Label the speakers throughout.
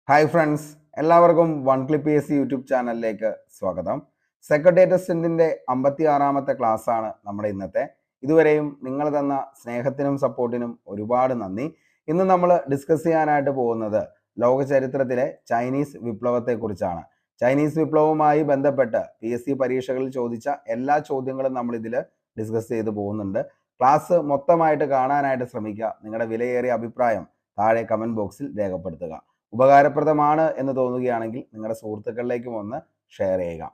Speaker 1: Hi friends, എല്ലാവർക്കും one clip P S C YouTube ചാനലിലേക്ക് സ്വാഗതം. സെക്രട്ടേറിയറ്റ് അസിസ്റ്റന്റിന്റെ 56ാമത്തെ ക്ലാസ് ആണ് നമ്മുടെ ഇന്നത്തെ. ഇതുവരെയും നിങ്ങൾ തന്ന സ്നേഹത്തിനും സപ്പോർട്ടിനും ഒരുപാട് നന്ദി. ഇന്ന് നമ്മൾ ഡിസ്കസ് ചെയ്യാനായിട്ട് പോകുന്നത് ലോക ചരിത്രത്തിലെ ചൈനീസ് വിപ്ലവത്തെക്കുറിച്ചാണ്. ചൈനീസ് വിപ്ലവവുമായി ബന്ധപ്പെട്ട് പി എസ് സി പരീക്ഷകളിൽ ചോദിച്ച എല്ലാ ചോദ്യങ്ങളും നമ്മൾ ഇതിൽ ഡിസ്കസ് ചെയ്ത് പോകുന്നുണ്ട്. ക്ലാസ് മൊത്തമായിട്ട് കാണാനായിട്ട് ശ്രമിക്കുക. നിങ്ങളുടെ വിലയേറിയ അഭിപ്രായം താഴെ കമന്റ് ബോക്സിൽ രേഖപ്പെടുത്തുക. ഉപകാരപ്രദമാണ് എന്ന് തോന്നുകയാണെങ്കിൽ നിങ്ങളുടെ സുഹൃത്തുക്കളിലേക്കും ഒന്ന് ഷെയർ ചെയ്യുക.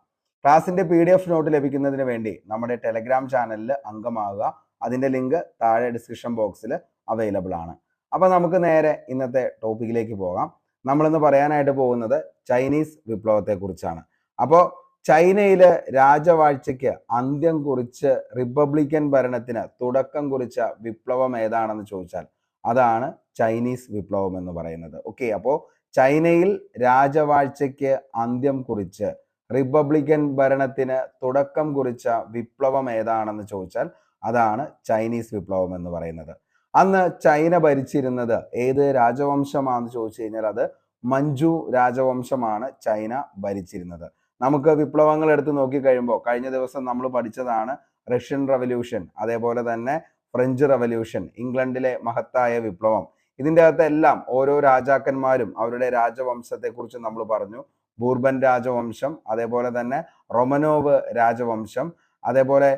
Speaker 1: ക്ലാസിന്റെ PDF നോട്ട് ലഭിക്കുന്നതിന് വേണ്ടി നമ്മുടെ ടെലഗ്രാം ചാനലിൽ അംഗമാകുക. അതിന്റെ ലിങ്ക് താഴെ ഡിസ്ക്രിപ്ഷൻ ബോക്സിൽ അവൈലബിൾ ആണ്. അപ്പൊ നമുക്ക് നേരെ ഇന്നത്തെ ടോപ്പിക്കിലേക്ക് പോകാം. നമ്മളിന്ന് പറയാനായിട്ട് പോകുന്നത് ചൈനീസ് വിപ്ലവത്തെ കുറിച്ചാണ്. അപ്പോൾ ചൈനയിലെ രാജവാഴ്ചയ്ക്ക് അന്ത്യം കുറിച്ച് റിപ്പബ്ലിക്കൻ ഭരണത്തിന് തുടക്കം കുറിച്ച വിപ്ലവം ഏതാണെന്ന് ചോദിച്ചാൽ അതാണ് ചൈനീസ് വിപ്ലവം എന്ന് പറയുന്നത്. ഓക്കെ, അപ്പോൾ ചൈനയിൽ രാജവാഴ്ചയ്ക്ക് അന്ത്യം കുറിച്ച് റിപ്പബ്ലിക്കൻ ഭരണത്തിന് തുടക്കം കുറിച്ച വിപ്ലവം ഏതാണെന്ന് ചോദിച്ചാൽ അതാണ് ചൈനീസ് വിപ്ലവം എന്ന് പറയുന്നത്. അന്ന് ചൈന ഭരിച്ചിരുന്നത് ഏത് രാജവംശമാണെന്ന് ചോദിച്ചു കഴിഞ്ഞാൽ അത് മഞ്ചു രാജവംശമാണ് ചൈന ഭരിച്ചിരുന്നത്. നമുക്ക് വിപ്ലവങ്ങൾ എടുത്ത് നോക്കിക്കഴിയുമ്പോൾ കഴിഞ്ഞ ദിവസം നമ്മൾ പഠിച്ചതാണ് റഷ്യൻ റവല്യൂഷൻ, അതേപോലെ തന്നെ ഫ്രഞ്ച് റവല്യൂഷൻ, ഇംഗ്ലണ്ടിലെ മഹത്തായ വിപ്ലവം. ഇതിൻ്റെ അകത്തെല്ലാം ഓരോ രാജാക്കന്മാരും അവരുടെ രാജവംശത്തെക്കുറിച്ച് നമ്മൾ പറഞ്ഞു. ബൂർബൻ രാജവംശം, അതേപോലെ തന്നെ റൊമനോവ് രാജവംശം, അതേപോലെ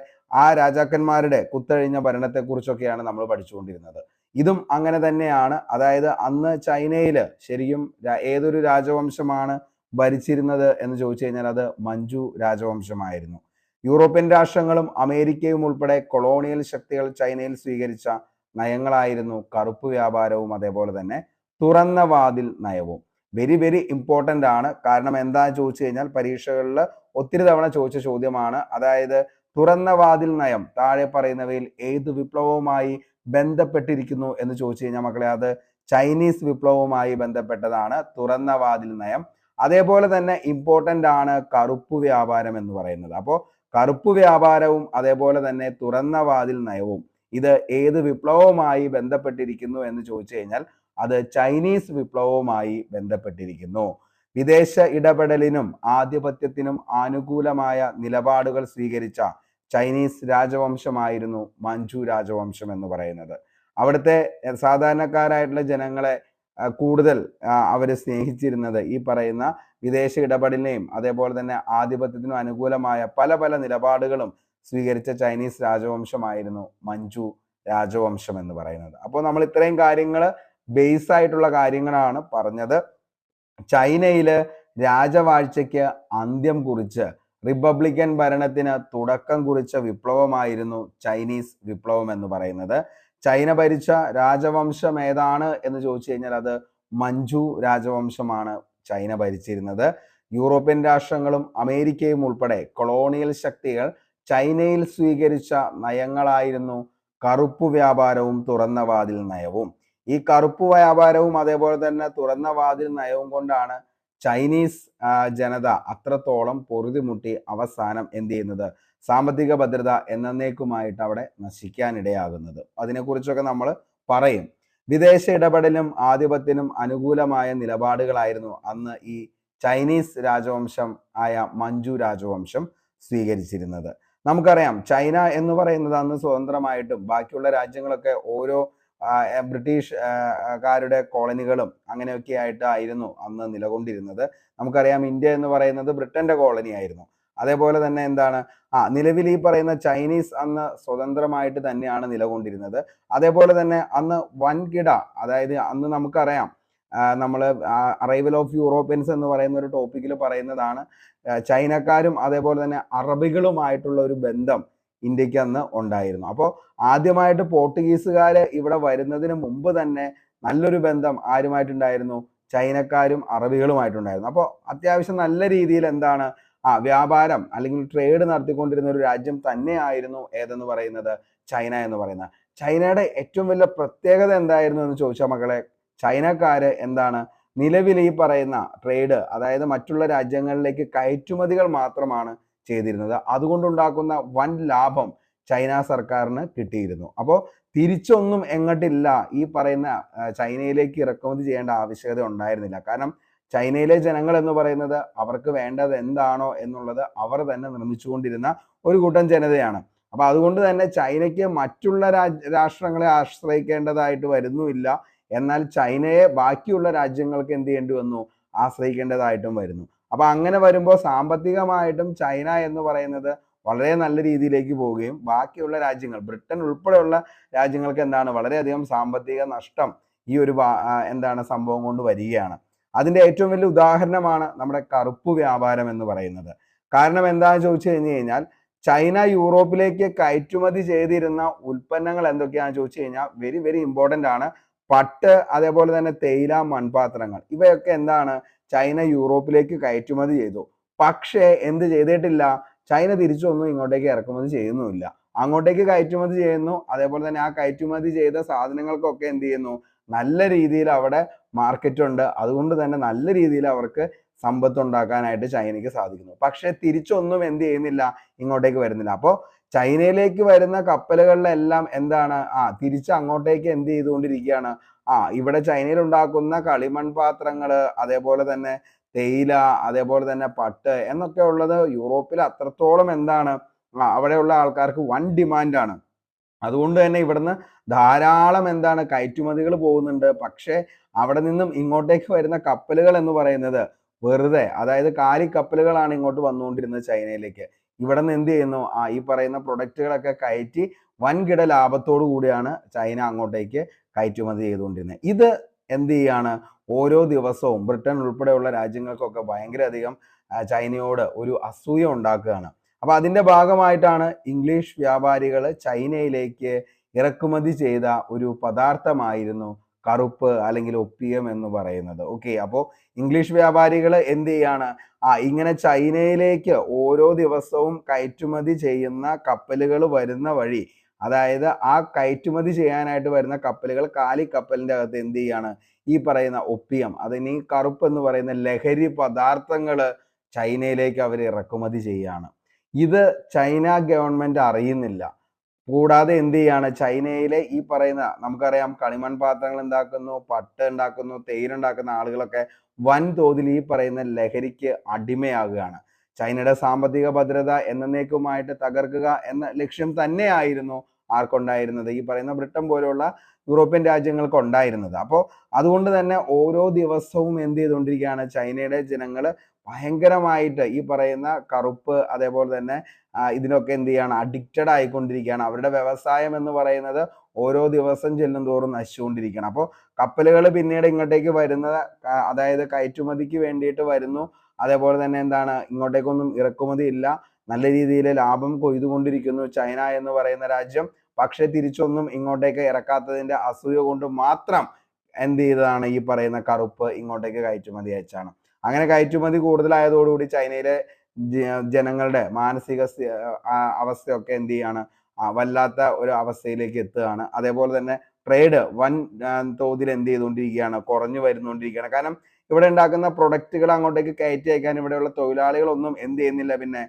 Speaker 1: ആ രാജാക്കന്മാരുടെ കുത്തഴിഞ്ഞ ഭരണത്തെക്കുറിച്ചൊക്കെയാണ് നമ്മൾ പഠിച്ചുകൊണ്ടിരുന്നത്. ഇതും അങ്ങനെ തന്നെയാണ്. അതായത് അന്ന് ചൈനയിൽ ശരിക്കും ഏതൊരു രാജവംശമാണ് ഭരിച്ചിരുന്നത് എന്ന് ചോദിച്ചു കഴിഞ്ഞാൽ അത് മഞ്ചു രാജവംശമായിരുന്നു. യൂറോപ്യൻ രാഷ്ട്രങ്ങളും അമേരിക്കയും ഉൾപ്പെടെ കൊളോണിയൽ ശക്തികൾ ചൈനയിൽ സ്വീകരിച്ച നയങ്ങളായിരുന്നു കറുപ്പ് വ്യാപാരവും അതേപോലെ തന്നെ തുറന്ന വാതിൽ നയവും. വെരി വെരി ഇമ്പോർട്ടൻ്റ് ആണ്. കാരണം എന്താ ചോദിച്ചു കഴിഞ്ഞാൽ പരീക്ഷകളിൽ ഒത്തിരി തവണ ചോദിച്ച ചോദ്യമാണ്. അതായത് തുറന്ന വാതിൽ നയം താഴെ പറയുന്നവയിൽ ഏത് വിപ്ലവവുമായി ബന്ധപ്പെട്ടിരിക്കുന്നു എന്ന് ചോദിച്ചു കഴിഞ്ഞാൽ മക്കളെ അത് ചൈനീസ് വിപ്ലവവുമായി ബന്ധപ്പെട്ടതാണ് തുറന്ന വാതിൽ നയം. അതേപോലെ തന്നെ ഇമ്പോർട്ടൻ്റ് ആണ് കറുപ്പ് വ്യാപാരം എന്ന് പറയുന്നത്. അപ്പോൾ കറുപ്പ് വ്യാപാരവും അതേപോലെ തന്നെ തുറന്ന വാതിൽ നയവും ഇത് ഏത് വിപ്ലവവുമായി ബന്ധപ്പെട്ടിരിക്കുന്നു എന്ന് ചോദിച്ചു കഴിഞ്ഞാൽ അത് ചൈനീസ് വിപ്ലവവുമായി ബന്ധപ്പെട്ടിരിക്കുന്നു. വിദേശ ഇടപെടലിനും ആധിപത്യത്തിനും അനുകൂലമായ നിലപാടുകൾ സ്വീകരിച്ച ചൈനീസ് രാജവംശമായിരുന്നു മഞ്ചു രാജവംശം എന്ന് പറയുന്നത്. അവിടുത്തെ സാധാരണക്കാരായിട്ടുള്ള ജനങ്ങളെ കൂടുതൽ അവർ സ്നേഹിച്ചിരുന്നത് ഈ പറയുന്ന വിദേശ ഇടപെടലിനെയും അതേപോലെ തന്നെ ആധിപത്യത്തിനും അനുകൂലമായ പല പല നിലപാടുകളും സ്വീകരിച്ച ചൈനീസ് രാജവംശമായിരുന്നു മഞ്ചു രാജവംശം എന്ന് പറയുന്നത്. അപ്പോൾ നമ്മൾ ഇത്രയും കാര്യങ്ങൾ ബേസ് ആയിട്ടുള്ള കാര്യങ്ങളാണ് പറഞ്ഞത്. ചൈനയില് രാജവാഴ്ചയ്ക്ക് അന്ത്യം കുറിച്ച് റിപ്പബ്ലിക്കൻ ഭരണത്തിന് തുടക്കം കുറിച്ച വിപ്ലവമായിരുന്നു ചൈനീസ് വിപ്ലവം എന്ന് പറയുന്നത്. ചൈന ഭരിച്ച രാജവംശം ഏതാണ് എന്ന് ചോദിച്ചു കഴിഞ്ഞാൽ അത് മഞ്ചു രാജവംശമാണ് ചൈന ഭരിച്ചിരുന്നത്. യൂറോപ്യൻ രാഷ്ട്രങ്ങളും അമേരിക്കയും ഉൾപ്പെടെ കൊളോണിയൽ ശക്തികൾ ചൈനയിൽ സ്വീകരിച്ച നയങ്ങളായിരുന്നു കറുപ്പ് വ്യാപാരവും തുറന്ന വാതിൽ നയവും. ഈ കറുപ്പ് വ്യാപാരവും അതേപോലെ തന്നെ തുറന്ന വാതിൽ നയവും കൊണ്ടാണ് ചൈനീസ് ജനത അത്രത്തോളം പൊറുതിമുട്ടി അവസാനം എന്ത് ചെയ്യുന്നത് സാമ്പത്തിക ഭദ്രത എന്നേക്കുമായിട്ട് അവിടെ നശിക്കാനിടയാകുന്നത്. അതിനെക്കുറിച്ചൊക്കെ നമ്മൾ പറയും. വിദേശ ഇടപെടലും ആധിപത്യത്തിനും അനുകൂലമായ നിലപാടുകളായിരുന്നു അന്ന് ഈ ചൈനീസ് രാജവംശം ആയ മഞ്ചു രാജവംശം സ്വീകരിച്ചിരുന്നത്. നമുക്കറിയാം ചൈന എന്ന് പറയുന്നത് അന്ന് സ്വതന്ത്രമായിട്ടും ബാക്കിയുള്ള രാജ്യങ്ങളൊക്കെ ഓരോ ബ്രിട്ടീഷ് കാരുടെ കോളനികളും അങ്ങനെയൊക്കെ ആയിട്ടായിരുന്നു അന്ന് നിലകൊണ്ടിരുന്നത്. നമുക്കറിയാം ഇന്ത്യ എന്ന് പറയുന്നത് ബ്രിട്ടന്റെ കോളനി ആയിരുന്നു. അതേപോലെ തന്നെ എന്താണ് നിലവിൽ ഈ പറയുന്ന ചൈനീസ് അന്ന് സ്വതന്ത്രമായിട്ട് തന്നെയാണ് നിലകൊണ്ടിരുന്നത്. അതേപോലെ തന്നെ അന്ന് വൻകിട, അതായത് അന്ന് നമുക്കറിയാം നമ്മൾ അറൈവൽ ഓഫ് യൂറോപ്യൻസ് എന്ന് പറയുന്ന ഒരു ടോപ്പിക്കിൽ പറയുന്നതാണ് ചൈനക്കാരും അതേപോലെ തന്നെ അറബികളുമായിട്ടുള്ള ഒരു ബന്ധം ഇന്ത്യക്ക് അന്ന് ഉണ്ടായിരുന്നു. അപ്പോൾ ആദ്യമായിട്ട് പോർട്ടുഗീസുകാർ ഇവിടെ വരുന്നതിന് മുമ്പ് തന്നെ നല്ലൊരു ബന്ധം ആരുമായിട്ടുണ്ടായിരുന്നു? ചൈനക്കാരും അറബികളുമായിട്ടുണ്ടായിരുന്നു. അപ്പോൾ അത്യാവശ്യം നല്ല രീതിയിൽ എന്താണ് വ്യാപാരം അല്ലെങ്കിൽ ട്രേഡ് നടത്തിക്കൊണ്ടിരുന്ന ഒരു രാജ്യം തന്നെയായിരുന്നു ഏതെന്ന് പറയുന്നത് ചൈന എന്ന് പറയുന്നത്. ചൈനയുടെ ഏറ്റവും വലിയ പ്രത്യേകത എന്തായിരുന്നു എന്ന് ചോദിച്ചാൽ മക്കളെ, ചൈനക്കാര് എന്താണ് നിലവിൽ ഈ പറയുന്ന ട്രേഡ്, അതായത് മറ്റുള്ള രാജ്യങ്ങളിലേക്ക് കയറ്റുമതികൾ മാത്രമാണ് ചെയ്തിരുന്നത്. അതുകൊണ്ടുണ്ടാക്കുന്ന വൻ ലാഭം ചൈന സർക്കാരിന് കിട്ടിയിരുന്നു. അപ്പോൾ തിരിച്ചൊന്നും എങ്ങോട്ടില്ല ഈ പറയുന്ന ചൈനയിലേക്ക് ഇറക്കുമതി ചെയ്യേണ്ട ആവശ്യകത ഉണ്ടായിരുന്നില്ല. കാരണം ചൈനയിലെ ജനങ്ങൾ എന്ന് പറയുന്നത് അവർക്ക് വേണ്ടത് എന്താണോ എന്നുള്ളത് അവർ തന്നെ നിർമ്മിച്ചുകൊണ്ടിരുന്ന ഒരു കൂട്ടം ജനതയാണ്. അപ്പൊ അതുകൊണ്ട് തന്നെ ചൈനയ്ക്ക് മറ്റുള്ള രാഷ്ട്രങ്ങളെ ആശ്രയിക്കേണ്ടതായിട്ട് വരുന്നുമില്ല. എന്നാൽ ചൈനയെ ബാക്കിയുള്ള രാജ്യങ്ങൾക്ക് എന്ത് ചെയ്യേണ്ടി വന്നു? ആശ്രയിക്കേണ്ടതായിട്ടും വരുന്നു. അപ്പൊ അങ്ങനെ വരുമ്പോൾ സാമ്പത്തികമായിട്ടും ചൈന എന്ന് പറയുന്നത് വളരെ നല്ല രീതിയിലേക്ക് പോവുകയും ബാക്കിയുള്ള രാജ്യങ്ങൾ, ബ്രിട്ടൻ ഉൾപ്പെടെയുള്ള രാജ്യങ്ങൾക്ക് എന്താണ് വളരെയധികം സാമ്പത്തിക നഷ്ടം ഈ ഒരു എന്താണ് സംഭവം കൊണ്ട് വരികയാണ്. അതിന്റെ ഏറ്റവും വലിയ ഉദാഹരണമാണ് നമ്മുടെ കറുപ്പ് വ്യാപാരം എന്ന് പറയുന്നത്. കാരണം എന്താണെന്ന് ചോദിച്ചു കഴിഞ്ഞാൽ ചൈന യൂറോപ്പിലേക്ക് കയറ്റുമതി ചെയ്തിരുന്ന ഉൽപ്പന്നങ്ങൾ എന്തൊക്കെയാണെന്ന് ചോദിച്ചു കഴിഞ്ഞാൽ വെരി വെരി ഇമ്പോർട്ടൻ്റ് ആണ്. പട്ട്, അതേപോലെ തന്നെ തേയില, മൺപാത്രങ്ങൾ, ഇവയൊക്കെ എന്താണ് ചൈന യൂറോപ്പിലേക്ക് കയറ്റുമതി ചെയ്തു. പക്ഷേ എന്ത് ചെയ്തിട്ടില്ല? ചൈന തിരിച്ചൊന്നും ഇങ്ങോട്ടേക്ക് ഇറക്കുമതി ചെയ്യുന്നുമില്ല. അങ്ങോട്ടേക്ക് കയറ്റുമതി ചെയ്യുന്നു. അതേപോലെ തന്നെ ആ കയറ്റുമതി ചെയ്ത സാധനങ്ങൾക്കൊക്കെ എന്ത് ചെയ്യുന്നു? നല്ല രീതിയിൽ അവിടെ മാർക്കറ്റ് ഉണ്ട്. അതുകൊണ്ട് തന്നെ നല്ല രീതിയിൽ അവർക്ക് സമ്പത്ത് ഉണ്ടാക്കാനായിട്ട് ചൈനയ്ക്ക് സാധിക്കുന്നു. പക്ഷെ തിരിച്ചൊന്നും എന്ത് ചെയ്യുന്നില്ല? ഇങ്ങോട്ടേക്ക് വരുന്നില്ല. അപ്പോൾ ചൈനയിലേക്ക് വരുന്ന കപ്പലുകളിലെല്ലാം എന്താണ്? തിരിച്ച് അങ്ങോട്ടേക്ക് എന്ത് ചെയ്തുകൊണ്ടിരിക്കുകയാണ്? ഇവിടെ ചൈനയിൽ ഉണ്ടാക്കുന്ന കളിമൺപാത്രങ്ങള്, അതേപോലെ തന്നെ തേയില, അതേപോലെ തന്നെ പട്ട് എന്നൊക്കെ ഉള്ളത് യൂറോപ്പിൽ അത്രത്തോളം എന്താണ് അവിടെയുള്ള ആൾക്കാർക്ക് വൻ ഡിമാൻഡാണ്. അതുകൊണ്ട് തന്നെ ഇവിടുന്ന് ധാരാളം എന്താണ് കയറ്റുമതികൾ പോകുന്നുണ്ട്. പക്ഷെ അവിടെ നിന്നും ഇങ്ങോട്ടേക്ക് വരുന്ന കപ്പലുകൾ എന്ന് പറയുന്നത് വെറുതെ, അതായത് കാലിക്കപ്പലുകളാണ് ഇങ്ങോട്ട് വന്നുകൊണ്ടിരുന്നത് ചൈനയിലേക്ക്. ഇവിടെ നിന്ന് എന്ത് ചെയ്യുന്നു? ഈ പറയുന്ന പ്രൊഡക്റ്റുകളൊക്കെ കയറ്റി വൻകിട ലാഭത്തോടു കൂടിയാണ് ചൈന അങ്ങോട്ടേക്ക് കയറ്റുമതി ചെയ്തുകൊണ്ടിരുന്നത്. ഇത് എന്ത് ചെയ്യാണ്? ഓരോ ദിവസവും ബ്രിട്ടൻ ഉൾപ്പെടെയുള്ള രാജ്യങ്ങൾക്കൊക്കെ ഭയങ്കരധികം ചൈനയോട് ഒരു അസൂയ ഉണ്ടാക്കുകയാണ്. അപ്പൊ അതിന്റെ ഭാഗമായിട്ടാണ് ഇംഗ്ലീഷ് വ്യാപാരികൾ ചൈനയിലേക്ക് ഇറക്കുമതി ചെയ്ത ഒരു പദാർത്ഥമായിരുന്നു കറുപ്പ് അല്ലെങ്കിൽ ഒപ്പിയം എന്ന് പറയുന്നത്. ഓക്കെ, അപ്പോൾ ഇംഗ്ലീഷ് വ്യാപാരികൾ എന്ത് ചെയ്യാണ്? ഇങ്ങനെ ചൈനയിലേക്ക് ഓരോ ദിവസവും കയറ്റുമതി ചെയ്യുന്ന കപ്പലുകൾ വരുന്ന വഴി, അതായത് ആ കയറ്റുമതി ചെയ്യാനായിട്ട് വരുന്ന കപ്പലുകൾ കാലിക്കപ്പലിന്റെ അകത്ത് എന്ത് ചെയ്യാണ്? ഈ പറയുന്ന ഒപ്പിയം, അതിന് കറുപ്പ് എന്ന് പറയുന്ന ലഹരി പദാർത്ഥങ്ങൾ ചൈനയിലേക്ക് അവർ ഇറക്കുമതി ചെയ്യാണ്. ഇത് ചൈന ഗവൺമെന്റ് അറിയുന്നില്ല. കൂടാതെ എന്ത് ചെയ്യാണ്? ചൈനയിലെ ഈ പറയുന്ന, നമുക്കറിയാം, കളിമൺ പാത്രങ്ങൾ ഉണ്ടാക്കുന്നു, പട്ട് ഉണ്ടാക്കുന്നു, തേയില ഉണ്ടാക്കുന്ന ആളുകളൊക്കെ വൻതോതിൽ ഈ പറയുന്ന ലഹരിക്ക് അടിമയാകുകയാണ്. ചൈനയുടെ സാമ്പത്തിക ഭദ്രത എന്നേക്കുമായിട്ട് തകർക്കുക എന്ന ലക്ഷ്യം തന്നെയായിരുന്നു ആർക്കുണ്ടായിരുന്നത്? ഈ പറയുന്ന ബ്രിട്ടൻ പോലെയുള്ള യൂറോപ്യൻ രാജ്യങ്ങൾക്ക് ഉണ്ടായിരുന്നത്. അപ്പോൾ അതുകൊണ്ട് തന്നെ ഓരോ ദിവസവും എന്ത് ചെയ്തുകൊണ്ടിരിക്കുകയാണ്? ചൈനയുടെ ജനങ്ങൾ ഭയങ്കരമായിട്ട് ഈ പറയുന്ന കറുപ്പ്, അതേപോലെ തന്നെ ഇതിനൊക്കെ എന്ത് ചെയ്യാണ്? അഡിക്റ്റഡ് ആയിക്കൊണ്ടിരിക്കുകയാണ്. അവരുടെ വ്യവസായം എന്ന് പറയുന്നത് ഓരോ ദിവസം ചെല്ലും തോറും നശിച്ചുകൊണ്ടിരിക്കുകയാണ്. അപ്പോൾ കപ്പലുകൾ പിന്നീട് ഇങ്ങോട്ടേക്ക് വരുന്നത്, അതായത് കയറ്റുമതിക്ക് വേണ്ടിയിട്ട് വരുന്നു. അതേപോലെ തന്നെ എന്താണ്? ഇങ്ങോട്ടേക്കൊന്നും ഇറക്കുമതി ഇല്ല. നല്ല രീതിയിൽ ലാഭം കൊയ്തുകൊണ്ടിരിക്കുന്നു ചൈന എന്ന് പറയുന്ന രാജ്യം. പക്ഷെ തിരിച്ചൊന്നും ഇങ്ങോട്ടേക്ക് ഇറക്കാത്തതിന്റെ അസൂയ കൊണ്ട് മാത്രം എന്ത് ചെയ്തതാണ്? ഈ പറയുന്ന കറുപ്പ് ഇങ്ങോട്ടേക്ക് കയറ്റുമതി അയച്ചാണ്. അങ്ങനെ കയറ്റുമതി കൂടുതലായതോടുകൂടി ചൈനയിലെ ജനങ്ങളുടെ മാനസിക അവസ്ഥയൊക്കെ എന്ത് ചെയ്യാണ്? വല്ലാത്ത ഒരു അവസ്ഥയിലേക്ക് എത്തുകയാണ്. അതേപോലെ തന്നെ ട്രേഡ് വൻ തോതിൽ എന്ത് ചെയ്തുകൊണ്ടിരിക്കുകയാണ്? കുറഞ്ഞു വരുന്നുകൊണ്ടിരിക്കുകയാണ്. കാരണം ഇവിടെ ഉണ്ടാക്കുന്ന പ്രൊഡക്റ്റുകൾ അങ്ങോട്ടേക്ക് കയറ്റി അയക്കാൻ ഇവിടെയുള്ള തൊഴിലാളികളൊന്നും എന്ത് ചെയ്യുന്നില്ല. പിന്നെ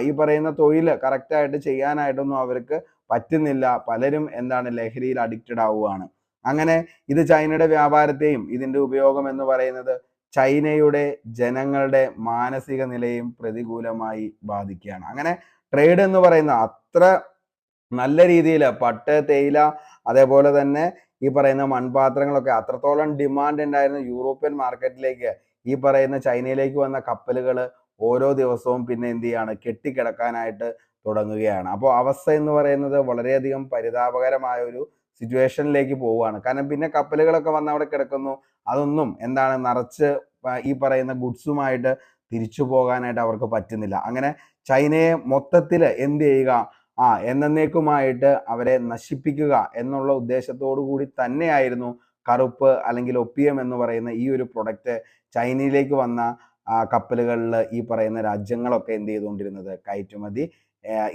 Speaker 1: ഈ പറയുന്ന തൊഴിൽ കറക്റ്റായിട്ട് ചെയ്യാനായിട്ടൊന്നും അവർക്ക് പറ്റുന്നില്ല. പലരും എന്താണ്? ലഹരിയിൽ അഡിക്റ്റഡ് ആവുകയാണ്. അങ്ങനെ ഇത് ചൈനയുടെ വ്യാപാരത്തെയും ഇതിന്റെ ഉപയോഗം എന്ന് പറയുന്നത് ചൈനയുടെ ജനങ്ങളുടെ മാനസിക നിലയും പ്രതികൂലമായി ബാധിക്കുകയാണ്. അങ്ങനെ ട്രേഡ് എന്ന് പറയുന്ന അത്ര നല്ല രീതിയിൽ പട്ട്, തേയില, അതേപോലെ തന്നെ ഈ പറയുന്ന മൺപാത്രങ്ങളൊക്കെ അത്രത്തോളം ഡിമാൻഡ് ഉണ്ടായിരുന്ന യൂറോപ്യൻ മാർക്കറ്റിലേക്ക് ഈ പറയുന്ന ചൈനയിലേക്ക് വന്ന കപ്പലുകൾ ഓരോ ദിവസവും പിന്നെ എന്ത് ചെയ്യാണ്? കെട്ടിക്കിടക്കാനായിട്ട് തുടങ്ങുകയാണ്. അപ്പോൾ അവസ്ഥ എന്ന് പറയുന്നത് വളരെയധികം പരിതാപകരമായ ഒരു സിറ്റുവേഷനിലേക്ക് പോവുകയാണ്. കാരണം പിന്നെ കപ്പലുകളൊക്കെ വന്ന് അവിടെ കിടക്കുന്നു. അതൊന്നും എന്താണ്? നിറച്ച് ഈ പറയുന്ന ഗുഡ്സുമായിട്ട് തിരിച്ചു പോകാനായിട്ട് അവർക്ക് പറ്റുന്നില്ല. അങ്ങനെ ചൈനയെ മൊത്തത്തിൽ എന്ത് ചെയ്യുക? എന്നേക്കുമായിട്ട് അവരെ നശിപ്പിക്കുക എന്നുള്ള ഉദ്ദേശത്തോടു കൂടി തന്നെയായിരുന്നു കറുപ്പ് അല്ലെങ്കിൽ ഒപ്പിയം എന്ന് പറയുന്ന ഈ ഒരു പ്രൊഡക്റ്റ് ചൈനയിലേക്ക് വന്ന കപ്പലുകളിൽ ഈ പറയുന്ന രാജ്യങ്ങളൊക്കെ എന്ത് ചെയ്തുകൊണ്ടിരുന്നത്? കയറ്റുമതി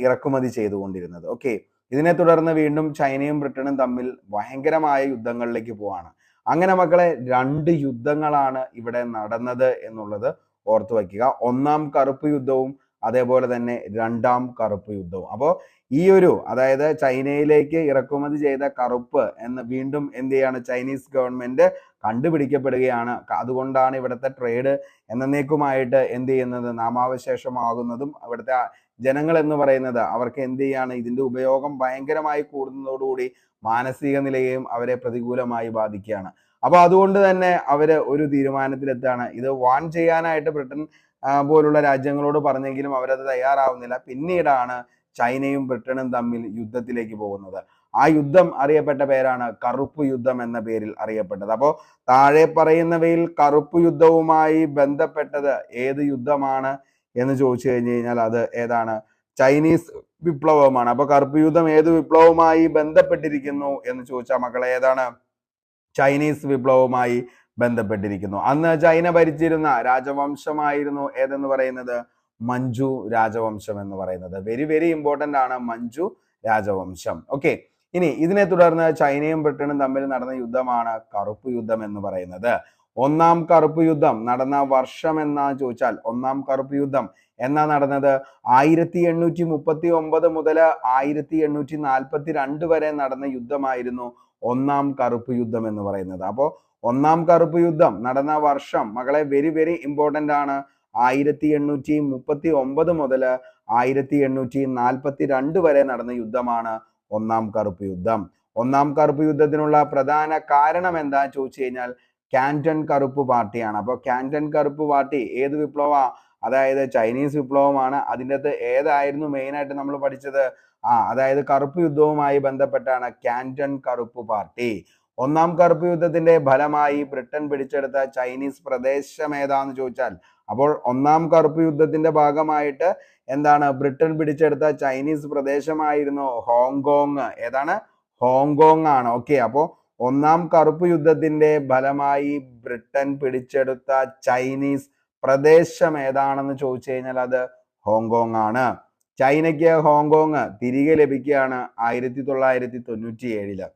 Speaker 1: ഇറക്കുമതി ചെയ്തുകൊണ്ടിരുന്നത്. ഓക്കെ, ഇതിനെ തുടർന്ന് വീണ്ടും ചൈനയും ബ്രിട്ടനും തമ്മിൽ ഭയങ്കരമായ യുദ്ധങ്ങളിലേക്ക് പോവാണ്. അങ്ങനെ മക്കളെ 2 യുദ്ധങ്ങളാണ് ഇവിടെ നടന്നത് എന്നുള്ളത് ഓർത്തു വയ്ക്കുക. ഒന്നാം കറുപ്പ് യുദ്ധവും അതേപോലെ തന്നെ രണ്ടാം കറുപ്പ് യുദ്ധവും. അപ്പോൾ ഈ ഒരു അതായത് ചൈനയിലേക്ക് ഇറക്കുമതി ചെയ്ത കറുപ്പ് എന്ന് വീണ്ടും എന്ത് ചെയ്യാണ് ചൈനീസ് ഗവൺമെന്റ് കണ്ടുപിടിക്കപ്പെടുകയാണ്. അതുകൊണ്ടാണ് ഇവിടുത്തെ ട്രേഡ് എന്നേക്കുമായിട്ട് എന്ത് ചെയ്യുന്നത് നാമാവശേഷമാകുന്നതും ഇവിടുത്തെ ജനങ്ങൾ എന്ന് പറയുന്നത് അവർക്ക് എന്ത് ചെയ്യാണ് ഇതിന്റെ ഉപയോഗം ഭയങ്കരമായി കൂടുന്നതോടുകൂടി മാനസിക നിലയെയും അവരെ പ്രതികൂലമായി ബാധിക്കുകയാണ്. അപ്പൊ അതുകൊണ്ട് തന്നെ അവര് ഒരു തീരുമാനത്തിലെത്താണ്. ഇത് വാൺ ചെയ്യാനായിട്ട് ബ്രിട്ടൻ പോലുള്ള രാജ്യങ്ങളോട് പറഞ്ഞെങ്കിലും അവരത് തയ്യാറാവുന്നില്ല. പിന്നീടാണ് ചൈനയും ബ്രിട്ടനും തമ്മിൽ യുദ്ധത്തിലേക്ക് പോകുന്നത്. ആ യുദ്ധം അറിയപ്പെട്ട പേരാണ് കറുപ്പ് യുദ്ധം എന്ന പേരിൽ അറിയപ്പെട്ടത്. അപ്പോൾ താഴെ പറയുന്നവയിൽ കറുപ്പ് യുദ്ധവുമായി ബന്ധപ്പെട്ടത് ഏത് യുദ്ധമാണ് എന്ന് ചോദിച്ചു കഴിഞ്ഞു കഴിഞ്ഞാൽ അത് ഏതാണ്? ചൈനീസ് വിപ്ലവമാണ്. അപ്പൊ കറുപ്പ് യുദ്ധം ഏത് വിപ്ലവവുമായി ബന്ധപ്പെട്ടിരിക്കുന്നു എന്ന് ചോദിച്ചാൽ മക്കളെ ഏതാണ്? ചൈനീസ് വിപ്ലവവുമായി ബന്ധപ്പെട്ടിരിക്കുന്നു. അന്ന് ചൈന ഭരിച്ചിരുന്ന രാജവംശമായിരുന്നു ഏതെന്ന് പറയുന്നത്? മഞ്ജു രാജവംശം എന്ന് പറയുന്നത്. വെരി വെരി ഇമ്പോർട്ടന്റ് ആണ് മഞ്ജു രാജവംശം. ഓക്കെ, ഇനി ഇതിനെ തുടർന്ന് ചൈനയും ബ്രിട്ടനും തമ്മിൽ നടന്ന യുദ്ധമാണ് കറുപ്പ് യുദ്ധം എന്ന് പറയുന്നത്. ഒന്നാം കറുപ്പ് യുദ്ധം നടന്ന വർഷം എന്നാ ചോദിച്ചാൽ ഒന്നാം കറുപ്പ് യുദ്ധം എന്നാ നടന്നത്? 1839 മുതൽ 1842 വരെ നടന്ന യുദ്ധമായിരുന്നു ഒന്നാം കറുപ്പ് യുദ്ധം എന്ന് പറയുന്നത്. അപ്പോൾ ഒന്നാം കറുപ്പ് യുദ്ധം നടന്ന വർഷം മകളെ വെരി വെരി ഇമ്പോർട്ടന്റ് ആണ്. 1839 മുതൽ 1842 വരെ നടന്ന യുദ്ധമാണ് ഒന്നാം കറുപ്പ് യുദ്ധം. ഒന്നാം കറുപ്പ് യുദ്ധത്തിനുള്ള പ്രധാന കാരണം എന്താ ചോദിച്ചു കഴിഞ്ഞാൽ കാന്റൺ കറുപ്പ് പാർട്ടിയാണ്. അപ്പോൾ കാന്റൺ കറുപ്പ് പാർട്ടി ഏത് വിപ്ലവ? അതായത് ചൈനീസ് വിപ്ലവമാണ്. അതിൻ്റെ അകത്ത് ഏതായിരുന്നു മെയിൻ ആയിട്ട് നമ്മൾ പഠിച്ചത്? അതായത് കറുപ്പ് യുദ്ധവുമായി ബന്ധപ്പെട്ടാണ് കാന്റൺ കറുപ്പ് പാർട്ടി. ഒന്നാം കറുപ്പ് യുദ്ധത്തിന്റെ ഫലമായി ബ്രിട്ടൻ പിടിച്ചെടുത്ത ചൈനീസ് പ്രദേശം ഏതാന്ന് ചോദിച്ചാൽ അപ്പോൾ ഒന്നാം കറുപ്പ് യുദ്ധത്തിന്റെ ഭാഗമായിട്ട് എന്താണ് ബ്രിട്ടൻ പിടിച്ചെടുത്ത ചൈനീസ് പ്രദേശമായിരുന്നു ഹോങ്കോങ്. ഏതാണ്? ഹോങ്കോങ് ആണ്. ഓക്കെ, അപ്പോ ഒന്നാം കറുപ്പ് യുദ്ധത്തിന്റെ ഫലമായി ബ്രിട്ടൻ പിടിച്ചെടുത്ത ചൈനീസ് പ്രദേശം ഏതാണെന്ന് ചോദിച്ചു കഴിഞ്ഞാൽ അത് ഹോങ്കോങ് ആണ്. ചൈനയ്ക്ക് ഹോങ്കോങ് തിരികെ ലഭിക്കുകയാണ് 1997.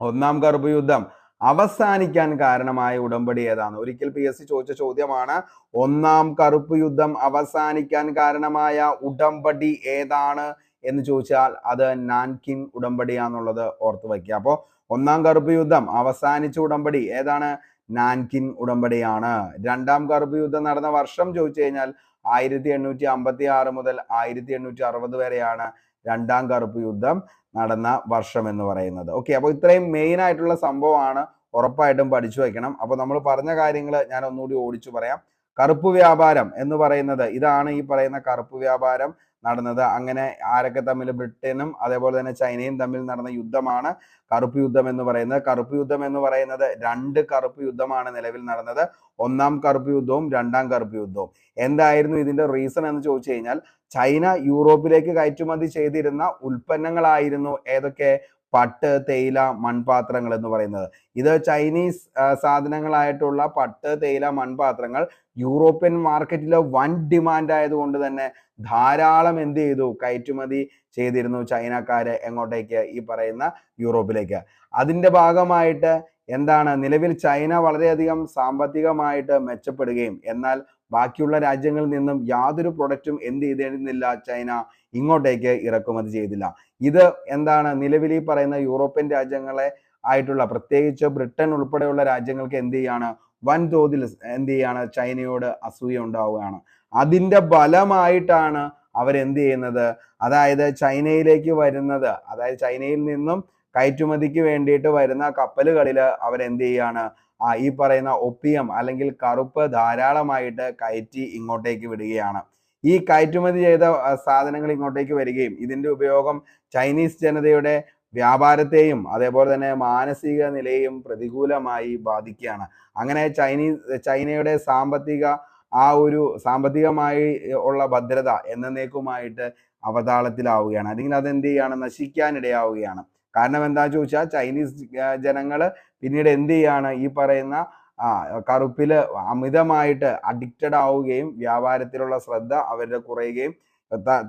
Speaker 1: ഒന്നാം കറുപ്പ് യുദ്ധം അവസാനിക്കാൻ കാരണമായ ഉടമ്പടി ഏതാണ്? ഒരിക്കൽ PSC ചോദിച്ച ചോദ്യമാണ്. ഒന്നാം കറുപ്പ് യുദ്ധം അവസാനിക്കാൻ കാരണമായ ഉടമ്പടി ഏതാണ് എന്ന് ചോദിച്ചാൽ അത് നാൻകിൻ ഉടമ്പടിയാന്നുള്ളത് ഓർത്തു വയ്ക്കുക. അപ്പോൾ ഒന്നാം കറുപ്പ് യുദ്ധം അവസാനിച്ച ഉടമ്പടി ഏതാണ്? നാൻകിൻ ഉടമ്പടിയാണ്. രണ്ടാം കറുപ്പ് യുദ്ധം നടന്ന വർഷം ചോദിച്ചു കഴിഞ്ഞാൽ 1856 മുതൽ 1860 വരെയാണ് രണ്ടാം കറുപ്പ് യുദ്ധം നടന്ന വർഷം എന്ന് പറയുന്നത്. ഓക്കെ, അപ്പോൾ ഇത്രയും മെയിൻ ആയിട്ടുള്ള സംഭവമാണ്, ഉറപ്പായിട്ടും പഠിച്ചു വെക്കണം. അപ്പോൾ നമ്മൾ പറഞ്ഞ കാര്യങ്ങൾ ഞാൻ ഒന്നുകൂടി ഓടിച്ചു പറയാം. കറുപ്പ് വ്യാപാരം എന്ന് പറയുന്നത് ഇതാണ്. ഈ പറയുന്ന കറുപ്പ് വ്യാപാരം നടന്നത് അങ്ങനെ ആരൊക്കെ തമ്മിൽ? ബ്രിട്ടനും അതേപോലെ തന്നെ ചൈനയും തമ്മിൽ നടന്ന യുദ്ധമാണ് കറുപ്പ് യുദ്ധം എന്ന് പറയുന്നത്. കറുപ്പ് യുദ്ധം എന്ന് പറയുന്നത് 2 കറുപ്പ് യുദ്ധമാണ് നിലവിൽ നടന്നത്. ഒന്നാം കറുപ്പ് യുദ്ധവും രണ്ടാം കറുപ്പ് യുദ്ധവും. എന്തായിരുന്നു ഇതിന്റെ റീസൺ എന്ന് ചോദിച്ചു കഴിഞ്ഞാൽ ചൈന യൂറോപ്പിലേക്ക് കയറ്റുമതി ചെയ്തിരുന്ന ഉൽപ്പന്നങ്ങളായിരുന്നു ഏതൊക്കെ? പട്ട്, തേയില, മൺപാത്രങ്ങൾ എന്ന് പറയുന്നത്. ഇത് ചൈനീസ് സാധനങ്ങളായിട്ടുള്ള പട്ട്, തേയില, മൺപാത്രങ്ങൾ യൂറോപ്യൻ മാർക്കറ്റിൽ വൻ ഡിമാൻഡ് ആയതുകൊണ്ട് തന്നെ ധാരാളം എന്ത് ചെയ്തു? കയറ്റുമതി ചെയ്തിരുന്നു ചൈനക്കാര്. എങ്ങോട്ടേക്ക്? ഈ പറയുന്ന യൂറോപ്പിലേക്ക്. അതിന്റെ ഭാഗമായിട്ട് എന്താണ് നിലവിൽ ചൈന വളരെയധികം സാമ്പത്തികമായിട്ട് മെച്ചപ്പെടുകയും എന്നാൽ ബാക്കിയുള്ള രാജ്യങ്ങളിൽ നിന്നും യാതൊരു പ്രൊഡക്റ്റും എന്ത് ചെയ്തിരുന്നില്ല? ചൈന ഇങ്ങോട്ടേക്ക് ഇറക്കുമതി ചെയ്തില്ല. ഇത് എന്താണ് നിലവിൽ ഈ പറയുന്ന യൂറോപ്യൻ രാജ്യങ്ങളെ ആയിട്ടുള്ള പ്രത്യേകിച്ച് ബ്രിട്ടൻ ഉൾപ്പെടെയുള്ള രാജ്യങ്ങൾക്ക് എന്ത് ചെയ്യാണ്? വൻതോതിൽ എന്ത് ചെയ്യാണ്? ചൈനയോട് അസൂയ ഉണ്ടാവുകയാണ്. അതിന്റെ ഫലമായിട്ടാണ് അവരെന്ത് ചെയ്യുന്നത്? അതായത് ചൈനയിലേക്ക് വരുന്നത്, അതായത് ചൈനയിൽ നിന്നും കയറ്റുമതിക്ക് വേണ്ടിയിട്ട് വരുന്ന കപ്പലുകളിൽ അവരെന്ത് ചെയ്യാണ്? ഈ പറയുന്ന ഒപ്പിയം അല്ലെങ്കിൽ കറുപ്പ് ധാരാളമായിട്ട് കയറ്റി ഇങ്ങോട്ടേക്ക് വിടുകയാണ്. ഈ കയറ്റുമതി ചെയ്ത സാധനങ്ങൾ ഇങ്ങോട്ടേക്ക് വരികയും ഇതിന്റെ ഉപയോഗം ചൈനീസ് ജനതയുടെ വ്യാപാരത്തെയും അതേപോലെ തന്നെ മാനസിക നിലയെയും പ്രതികൂലമായി ബാധിക്കുകയാണ്. അങ്ങനെ ചൈനയുടെ സാമ്പത്തികമായി ഉള്ള ഭദ്രത എന്നേക്കുമായിട്ട് അവതാളത്തിലാവുകയാണ്. അല്ലെങ്കിൽ അതെന്ത് ചെയ്യാണ്? നശിക്കാനിടയാവുകയാണ്. കാരണം എന്താ ചോദിച്ചാൽ ചൈനീസ് ജനങ്ങൾ പിന്നീട് എന്ത് ചെയ്യാണ്? ഈ പറയുന്ന കറുപ്പില് അമിതമായിട്ട് അഡിക്റ്റഡ് ആവുകയും വ്യാപാരത്തിലുള്ള ശ്രദ്ധ അവരുടെ കുറയുകയും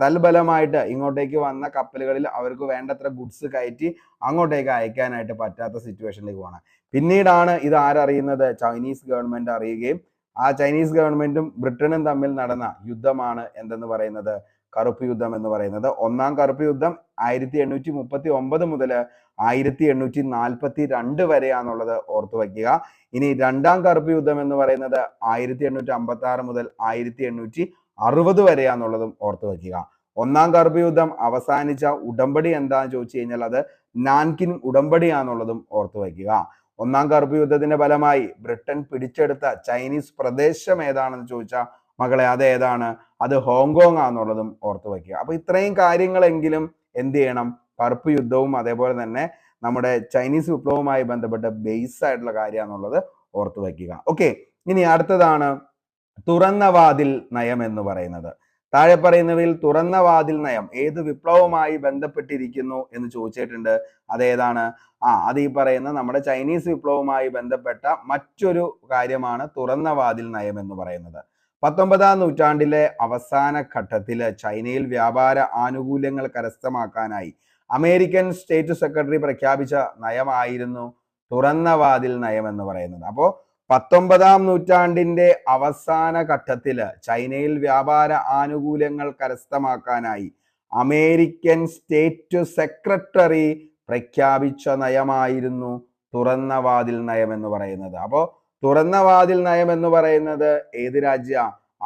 Speaker 1: തൽഫലമായിട്ട് ഇങ്ങോട്ടേക്ക് വന്ന കപ്പലുകളിൽ അവർക്ക് വേണ്ടത്ര ഗുഡ്സ് കയറ്റി അങ്ങോട്ടേക്ക് അയക്കാനായിട്ട് പറ്റാത്ത സിറ്റുവേഷനിലേക്ക് പോകണം. പിന്നീടാണ് ഇത് ആരറിയുന്നത്? ചൈനീസ് ഗവൺമെന്റ് അറിയുകയും ആ ചൈനീസ് ഗവൺമെന്റും ബ്രിട്ടനും തമ്മിൽ നടന്ന യുദ്ധമാണ് എന്തെന്ന് പറയുന്നത്? കറുപ്പ് യുദ്ധം എന്ന് പറയുന്നത്. ഒന്നാം കറുപ്പ് യുദ്ധം 1839 മുതൽ 1842 വരെയാണുള്ളത് ഓർത്തു വയ്ക്കുക. ഇനി രണ്ടാം കറുപ്പ് യുദ്ധം എന്ന് പറയുന്നത് 1856 മുതൽ 1860 വരെയാന്നുള്ളതും ഓർത്തു വയ്ക്കുക. ഒന്നാം കറുപ്പ് യുദ്ധം അവസാനിച്ച ഉടമ്പടി എന്താന്ന് ചോദിച്ചു കഴിഞ്ഞാൽ അത് നാൻകിൻ ഉടമ്പടിയാന്നുള്ളതും ഓർത്തു വയ്ക്കുക. ഒന്നാം കറുപ്പ് യുദ്ധത്തിന്റെ ഫലമായി ബ്രിട്ടൻ പിടിച്ചെടുത്ത ചൈനീസ് പ്രദേശം ഏതാണെന്ന് ചോദിച്ചാൽ മകളെ അത് ഏതാണ്? അത് ഹോങ്കോങ് ആണെന്നുള്ളതും ഓർത്തു വയ്ക്കുക. അപ്പൊ ഇത്രയും കാര്യങ്ങളെങ്കിലും എന്ത് ചെയ്യണം? കറുപ്പ് യുദ്ധവും അതേപോലെ തന്നെ നമ്മുടെ ചൈനീസ് വിപ്ലവവുമായി ബന്ധപ്പെട്ട ബേസ് ആയിട്ടുള്ള കാര്യമാണെന്നുള്ളത് ഓർത്തു വയ്ക്കുക. ഓക്കെ, ഇനി അടുത്തതാണ് തുറന്ന വാതിൽ നയം എന്ന് പറയുന്നത്. താഴെ പറയുന്നവയിൽ തുറന്ന വാതിൽ നയം ഏത് വിപ്ലവവുമായി ബന്ധപ്പെട്ടിരിക്കുന്നു എന്ന് ചോദിച്ചിട്ടുണ്ട്. അതേതാണ്? അത് ഈ പറയുന്ന നമ്മുടെ ചൈനീസ് വിപ്ലവവുമായി ബന്ധപ്പെട്ട മറ്റൊരു കാര്യമാണ് തുറന്ന വാതിൽ നയം എന്ന് പറയുന്നത്. 19ാം നൂറ്റാണ്ടിലെ അവസാന ഘട്ടത്തിൽ ചൈനയിൽ വ്യാപാര ആനുകൂല്യങ്ങൾ കരസ്ഥമാക്കാനായി അമേരിക്കൻ സ്റ്റേറ്റ് സെക്രട്ടറി പ്രഖ്യാപിച്ച നയമായിരുന്നു തുറന്ന വാതിൽ നയം എന്ന് പറയുന്നത്. അപ്പോൾ 19ാം നൂറ്റാണ്ടിന്റെ അവസാന ഘട്ടത്തില് ചൈനയിൽ വ്യാപാര ആനുകൂല്യങ്ങൾ കരസ്ഥമാക്കാനായി അമേരിക്കൻ സ്റ്റേറ്റ് സെക്രട്ടറി പ്രഖ്യാപിച്ച നയമായിരുന്നു തുറന്ന വാതിൽ നയം എന്ന് പറയുന്നത്. അപ്പോൾ തുറന്ന വാതിൽ നയം എന്ന് പറയുന്നത് ഏത് രാജ്യ?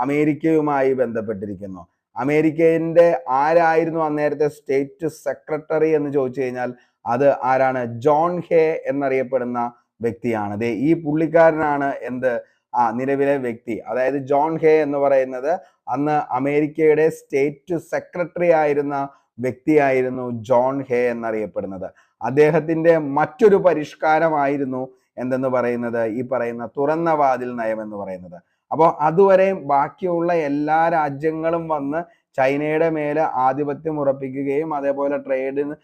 Speaker 1: അമേരിക്കയുമായി ബന്ധപ്പെട്ടിരിക്കുന്നു. അമേരിക്കന്റെ ആരായിരുന്നു അന്നേരത്തെ സ്റ്റേറ്റ് സെക്രട്ടറി എന്ന് ചോദിച്ചു കഴിഞ്ഞാൽ അത് ആരാണ്? ജോൺ ഹേ എന്നറിയപ്പെടുന്ന വ്യക്തിയാണ്. ഈ പുള്ളിക്കാരനാണ് നിലവിലെ വ്യക്തി. അതായത് ജോൺ ഹേ എന്ന് പറയുന്നത് അന്ന് അമേരിക്കയുടെ സ്റ്റേറ്റ് സെക്രട്ടറി ആയിരുന്ന വ്യക്തിയായിരുന്നു ജോൺ ഹേ എന്നറിയപ്പെടുന്നത്. അദ്ദേഹത്തിന്റെ മറ്റൊരു പരിഷ്കാരമായിരുന്നു എന്തെന്ന് പറയുന്നത് ഈ പറയുന്ന തുറന്ന വാതിൽ നയം എന്ന് പറയുന്നത്. അപ്പോൾ അതുവരെ ബാക്കിയുള്ള എല്ലാ രാജ്യങ്ങളും വന്ന് ചൈനയുടെ മേലെ ആധിപത്യം ഉറപ്പിക്കുകയും അതേപോലെ ട്രേഡിന്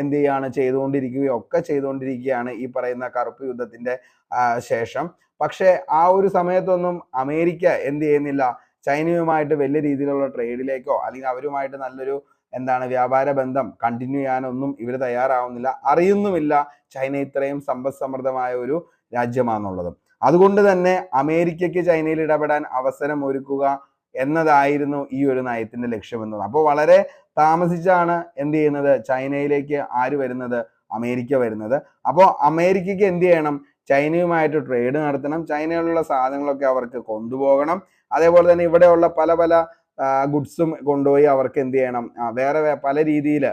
Speaker 1: എന്ത് ചെയ്യാണ് ചെയ്തുകൊണ്ടിരിക്കുകയും ഒക്കെ ചെയ്തുകൊണ്ടിരിക്കുകയാണ് ഈ പറയുന്ന കറുപ്പ് യുദ്ധത്തിന്റെ ശേഷം. പക്ഷെ ആ ഒരു സമയത്തൊന്നും അമേരിക്ക എന്ത് ചെയ്യുന്നില്ല, ചൈനയുമായിട്ട് വലിയ രീതിയിലുള്ള ട്രേഡിലേക്കോ അല്ലെങ്കിൽ അവരുമായിട്ട് നല്ലൊരു വ്യാപാര ബന്ധം കണ്ടിന്യൂ ചെയ്യാനൊന്നും ഇവർ തയ്യാറാവുന്നില്ല, അറിയുന്നുമില്ല ചൈന ഇത്രയും സമ്പദ് സമൃദ്ധമായ ഒരു രാജ്യമാണെന്നുള്ളത്. അതുകൊണ്ട് തന്നെ അമേരിക്കയ്ക്ക് ചൈനയിൽ ഇടപെടാൻ അവസരം ഒരുക്കുക എന്നതായിരുന്നു ഈ ഒരു നയത്തിന്റെ ലക്ഷ്യം എന്നത്. അപ്പോൾ വളരെ താമസിച്ചാണ് എന്ത് ചെയ്യുന്നത്, ചൈനയിലേക്ക് ആര് വരുന്നത്? അമേരിക്ക വരുന്നത്. അപ്പോൾ അമേരിക്കയ്ക്ക് എന്ത് ചെയ്യണം? ചൈനയുമായിട്ട് ട്രേഡ് നടത്തണം, ചൈനയിലുള്ള സാധനങ്ങളൊക്കെ അവർക്ക് കൊണ്ടുപോകണം, അതേപോലെ തന്നെ ഇവിടെയുള്ള പല പല ഗുഡ്സും കൊണ്ടുപോയി അവർക്ക് എന്ത് ചെയ്യണം, വേറെ പല രീതിയിൽ